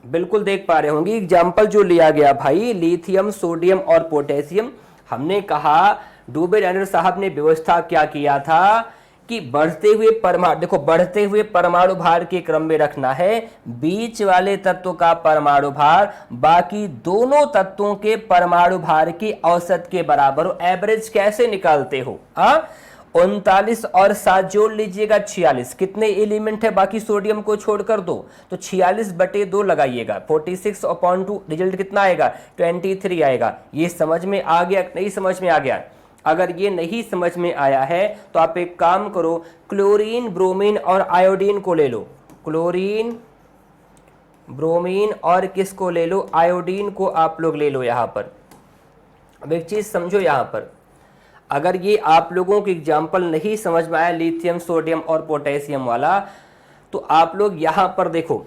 बिल्कुल देख पा रहे होंगे। एग्जाम्पल जो लिया गया भाई, लिथियम, सोडियम और पोटेशियम। हमने कहा डूबे राइडर साहब ने व्यवस्था क्या किया था कि बढ़ते हुए परमाणु, देखो बढ़ते हुए परमाणु भार के क्रम में रखना है बीच वाले तत्व का परमाणु भार बाकी दोनों तत्वों के परमाणु भार की औसत के बराबर हो। एवरेज कैसे निकालते हो? 39 और 7 जोड़ लीजिएगा 46। कितने एलिमेंट है बाकी सोडियम को छोड़कर? 2। तो 46 बटे 2 लगाइएगा, 46/2। रिजल्ट कितना आएगा? 23 आएगा। ये समझ में आ गया? नहीं समझ में आ गया? अगर ये नहीं समझ में आया है तो आप एक काम करो, क्लोरीन, ब्रोमीन और आयोडीन को ले लो। क्लोरीन, ब्रोमीन और किसको ले लो? आयोडीन को आप लोग ले लो। यहां पर अब एक चीज समझो, यहां पर अगर ये आप लोगों को एग्जाम्पल नहीं समझ में आया लिथियम, सोडियम और पोटेशियम वाला, तो आप लोग यहां पर देखो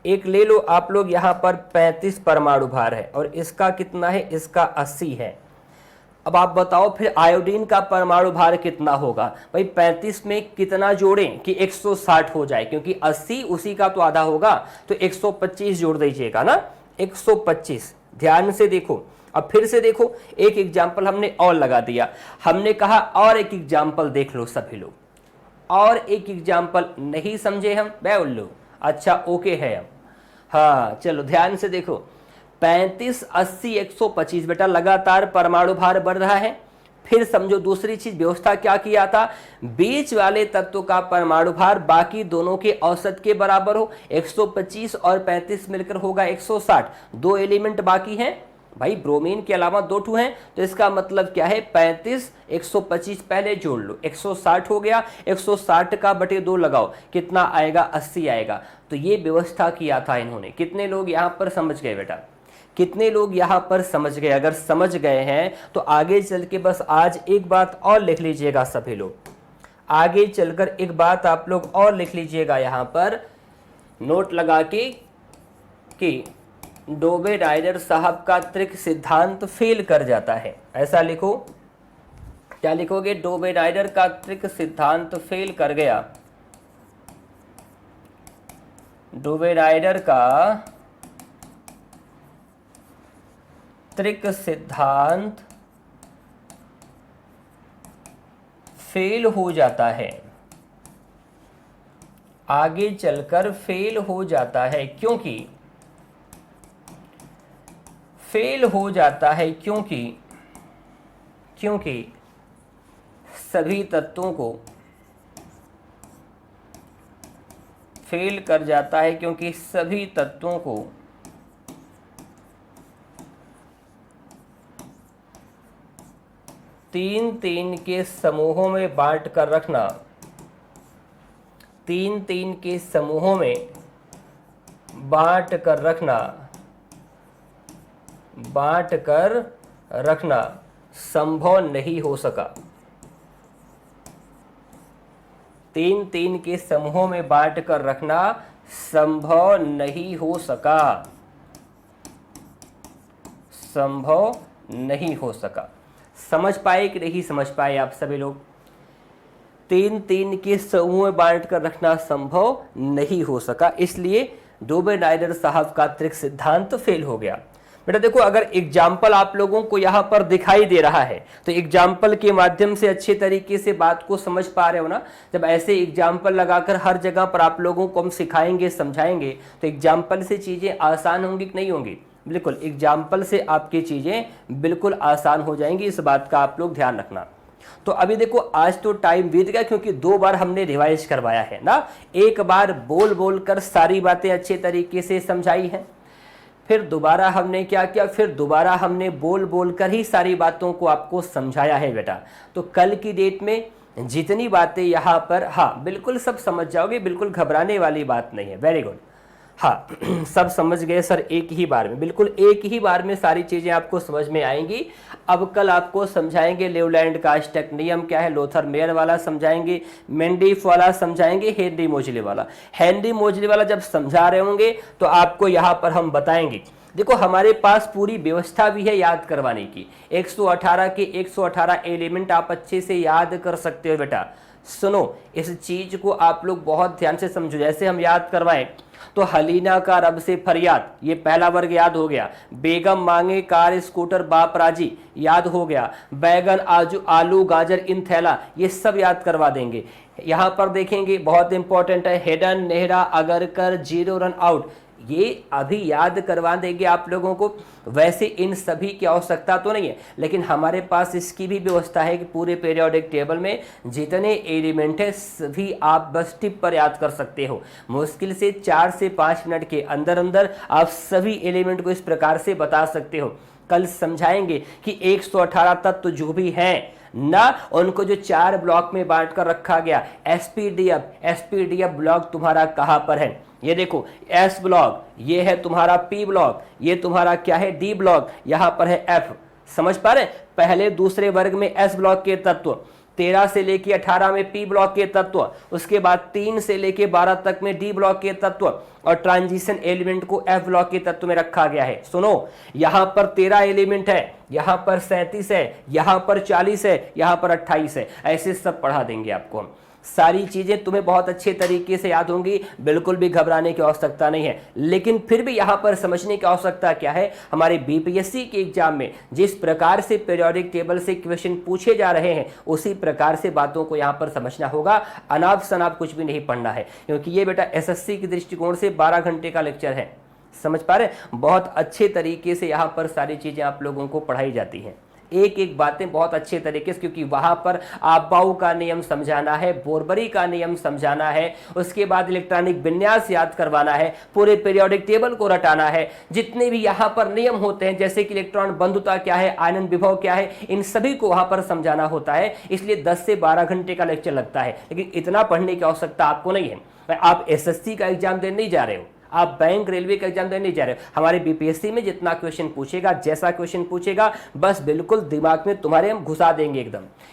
एक ले लो आप लोग। यहां पर 35 परमाणु भार है और इसका कितना है? इसका 80 है। अब आप बताओ फिर आयोडीन का परमाणु भार कितना होगा? भाई 35 में कितना जोड़ें कि 160 हो जाए, क्योंकि 80 उसी का तो आधा होगा, तो 125 जोड़ दीजिएगा ना, 125। ध्यान से देखो। अब फिर से देखो, एक एग्जाम्पल हमने और लगा दिया। हमने कहा और एक एग्जाम्पल देख लो सभी लोग, और एक एग्जाम्पल नहीं समझे हम? बोल लो अच्छा ओके है हम। हाँ चलो ध्यान से देखो, 35, 80, 125 बेटा लगातार परमाणु भार बढ़ रहा है। फिर समझो दूसरी चीज, व्यवस्था क्या किया था? बीच वाले तत्व का परमाणु भार बाकी दोनों के औसत के बराबर हो। 125 और 35 मिलकर होगा 160। 2 एलिमेंट बाकी हैं भाई, ब्रोमीन के अलावा 2 हैं, तो इसका मतलब क्या है? 35, 125 पहले जोड़ लो, 160 हो गया। 160 का बटे 2 लगाओ, कितना आएगा? 80 आएगा। तो ये व्यवस्था किया था इन्होंने। कितने लोग यहां पर समझ गए बेटा? कितने लोग यहां पर समझ गए? अगर समझ गए हैं तो आगे चल के बस आज एक बात और लिख लीजिएगा सभी लोग। आगे चलकर एक बात आप लोग और लिख लीजिएगा यहां पर नोट लगा के कि डोबे राइडर साहब का त्रिक सिद्धांत फेल कर जाता है। ऐसा लिखो। क्या लिखोगे? डोबे राइडर का त्रिक सिद्धांत फेल कर गया। डोबे राइडर का त्रिक सिद्धांत फेल हो जाता है, आगे चलकर फेल हो जाता है। क्योंकि फेल हो जाता है क्योंकि सभी तत्वों को फेल कर जाता है, क्योंकि सभी तत्वों को तीन के समूहों में बांट कर रखना। तीन के समूहों में बांट कर रखना संभव नहीं हो सका। तीन के समूहों में बांट कर रखना संभव नहीं हो सका। संभव नहीं हो सका। समझ पाए कि नहीं समझ पाए आप सभी लोग? तीन के समूह में बांट कर रखना संभव नहीं हो सका, इसलिए डोबे राइडर साहब का त्रिक सिद्धांत फेल हो गया। बेटा देखो, अगर एग्जाम्पल आप लोगों को यहां पर दिखाई दे रहा है तो एग्जाम्पल के माध्यम से अच्छे तरीके से बात को समझ पा रहे हो ना। जब ऐसे एग्जाम्पल लगाकर हर जगह पर आप लोगों को हम सिखाएंगे, समझाएंगे, तो एग्जाम्पल से चीजें आसान होंगी कि नहीं होंगी? बिल्कुल, एग्जाम्पल से आपकी चीजें बिल्कुल आसान हो जाएंगी। इस बात का आप लोग ध्यान रखना। तो अभी देखो, आज तो टाइम बीत गया क्योंकि 2 बार हमने रिवाइज करवाया है ना। एक बार बोल कर सारी बातें अच्छे तरीके से समझाई हैं, फिर दोबारा हमने क्या किया? फिर दोबारा हमने बोल कर ही सारी बातों को आपको समझाया है बेटा। तो कल की डेट में जितनी बातें यहाँ पर, हाँ बिल्कुल सब समझ जाओगे, बिल्कुल घबराने वाली बात नहीं है। Very good. हाँ सब समझ गए सर एक ही बार में, बिल्कुल एक ही बार में सारी चीज़ें आपको समझ में आएंगी। अब कल आपको समझाएंगे लेवलैंड का अष्टक नियम क्या है, लोथर मेयर वाला समझाएंगे, मेंडीफ वाला समझाएंगे, हेनरी मोजले वाला। हेनरी मोजले वाला जब समझा रहे होंगे तो आपको यहाँ पर हम बताएंगे, देखो हमारे पास पूरी व्यवस्था भी है याद करवाने की। 118 के 118 एलिमेंट आप अच्छे से याद कर सकते हो बेटा। सुनो इस चीज को आप लोग बहुत ध्यान से समझो। जैसे हम याद करवाएं तो हलीना का रब से फरियाद, ये पहला वर्ग याद हो गया। बेगम मांगे कार स्कूटर बाप राजी याद हो गया। बैगन आजू आलू गाजर इन थैला, ये सब याद करवा देंगे। यहां पर देखेंगे बहुत इंपॉर्टेंट है, Hayden Nehra Agarkar 0 run out, ये अभी याद करवा देंगे आप लोगों को। वैसे इन सभी की आवश्यकता तो नहीं है, लेकिन हमारे पास इसकी भी व्यवस्था है कि पूरे पीरियोडिक टेबल में जितने एलिमेंट है सभी आप बस टिप पर याद कर सकते हो। मुश्किल से 4 से 5 मिनट के अंदर अंदर आप सभी एलिमेंट को इस प्रकार से बता सकते हो। कल समझाएंगे कि 118 तत्व जो भी हैं ना, उनको जो 4 ब्लॉक में बांट कर रखा गया। एसपीडीएफ ब्लॉक तुम्हारा कहां पर है, ये देखो एस ब्लॉक, ये है तुम्हारा पी ब्लॉक, ये तुम्हारा क्या है डी ब्लॉक, यहां पर है एफ। समझ पा रहे, पहले दूसरे वर्ग में एस ब्लॉक के तत्व, 13 से लेके 18 में पी ब्लॉक के तत्व, उसके बाद 3 से लेके 12 तक में डी ब्लॉक के तत्व, और ट्रांजिशन एलिमेंट को एफ ब्लॉक के तत्व में रखा गया है। सुनो यहां पर 13 एलिमेंट है, यहां पर 37 है, यहां पर 40 है, यहां पर 28 है, ऐसे सब पढ़ा देंगे आपको हम। सारी चीजें तुम्हें बहुत अच्छे तरीके से याद होंगी, बिल्कुल भी घबराने की आवश्यकता नहीं है। लेकिन फिर भी यहां पर समझने की आवश्यकता क्या है, हमारे बीपीएससी के एग्जाम में जिस प्रकार से पीरियोडिक टेबल से क्वेश्चन पूछे जा रहे हैं उसी प्रकार से बातों को यहां पर समझना होगा। अनाप शनाप कुछ भी नहीं पढ़ना है, क्योंकि ये बेटा एसएससी के दृष्टिकोण से 12 घंटे का लेक्चर है। समझ पा रहे, बहुत अच्छे तरीके से यहां पर सारी चीजें आप लोगों को पढ़ाई जाती हैं, एक एक बातें बहुत अच्छे तरीके से, क्योंकि वहां पर आबाऊ का नियम समझाना है, बोरबरी का नियम समझाना है, उसके बाद इलेक्ट्रॉनिक विन्यास याद करवाना है, पूरे पीरियोडिक टेबल को रटाना है, जितने भी यहां पर नियम होते हैं जैसे कि इलेक्ट्रॉन बंधुता क्या है, आयनन विभव क्या है, इन सभी को वहां पर समझाना होता है। इसलिए 10 से 12 घंटे का लेक्चर लगता है, लेकिन इतना पढ़ने की आवश्यकता आपको नहीं है। आप एसएससी का एग्जाम देने नहीं जा रहे हो, आप बैंक रेलवे का एग्जाम देने नहीं जा रहे हो। हमारे बीपीएससी में जितना क्वेश्चन पूछेगा, जैसा क्वेश्चन पूछेगा, बस बिल्कुल दिमाग में तुम्हारे हम घुसा देंगे,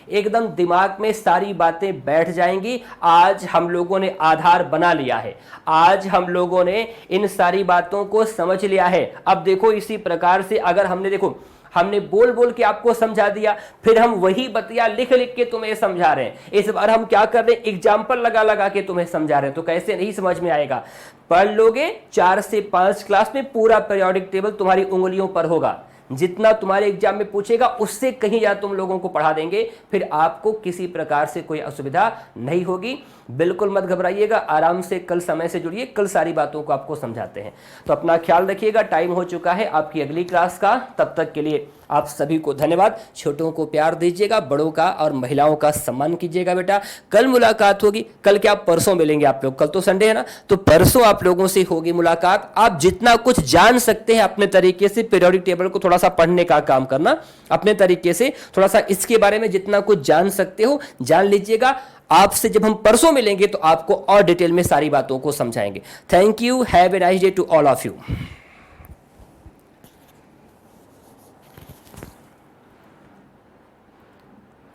एकदम दिमाग में सारी बातें बैठ जाएंगी। आज हम लोगों ने आधार बना लिया है, आज हम लोगों ने इन सारी बातों को समझ लिया है। अब देखो इसी प्रकार से अगर हमने बोल बोल के आपको समझा दिया, फिर हम वही बतिया लिख लिख के तुम्हें समझा रहे हैं। इस बार हम क्या कर रहे हैं, एग्जाम्पल लगा लगा के तुम्हें समझा रहे हैं, तो कैसे नहीं समझ में आएगा। पढ़ लोगे 4 से 5 क्लास में पूरा पीरियोडिक टेबल तुम्हारी उंगलियों पर होगा, जितना तुम्हारे एग्जाम में पूछेगा उससे कहीं ज्यादा तुम लोगों को पढ़ा देंगे, फिर आपको किसी प्रकार से कोई असुविधा नहीं होगी। बिल्कुल मत घबराइएगा, आराम से कल समय से जुड़िए, कल सारी बातों को आपको समझाते हैं। तो अपना ख्याल रखिएगा, टाइम हो चुका है आपकी अगली क्लास का, तब तक के लिए आप सभी को धन्यवाद। छोटों को प्यार दीजिएगा, बड़ों का और महिलाओं का सम्मान कीजिएगा बेटा। कल मुलाकात होगी, कल क्या परसों मिलेंगे आप लोग, कल तो संडे है ना, तो परसों आप लोगों से होगी मुलाकात। आप जितना कुछ जान सकते हैं अपने तरीके से पीरियोडिक टेबल को थोड़ा सा पढ़ने का काम करना, अपने तरीके से थोड़ा सा इसके बारे में जितना कुछ जान सकते हो जान लीजिएगा। आपसे जब हम परसों मिलेंगे तो आपको और डिटेल में सारी बातों को समझाएंगे। Thank you, have a nice day to all of you.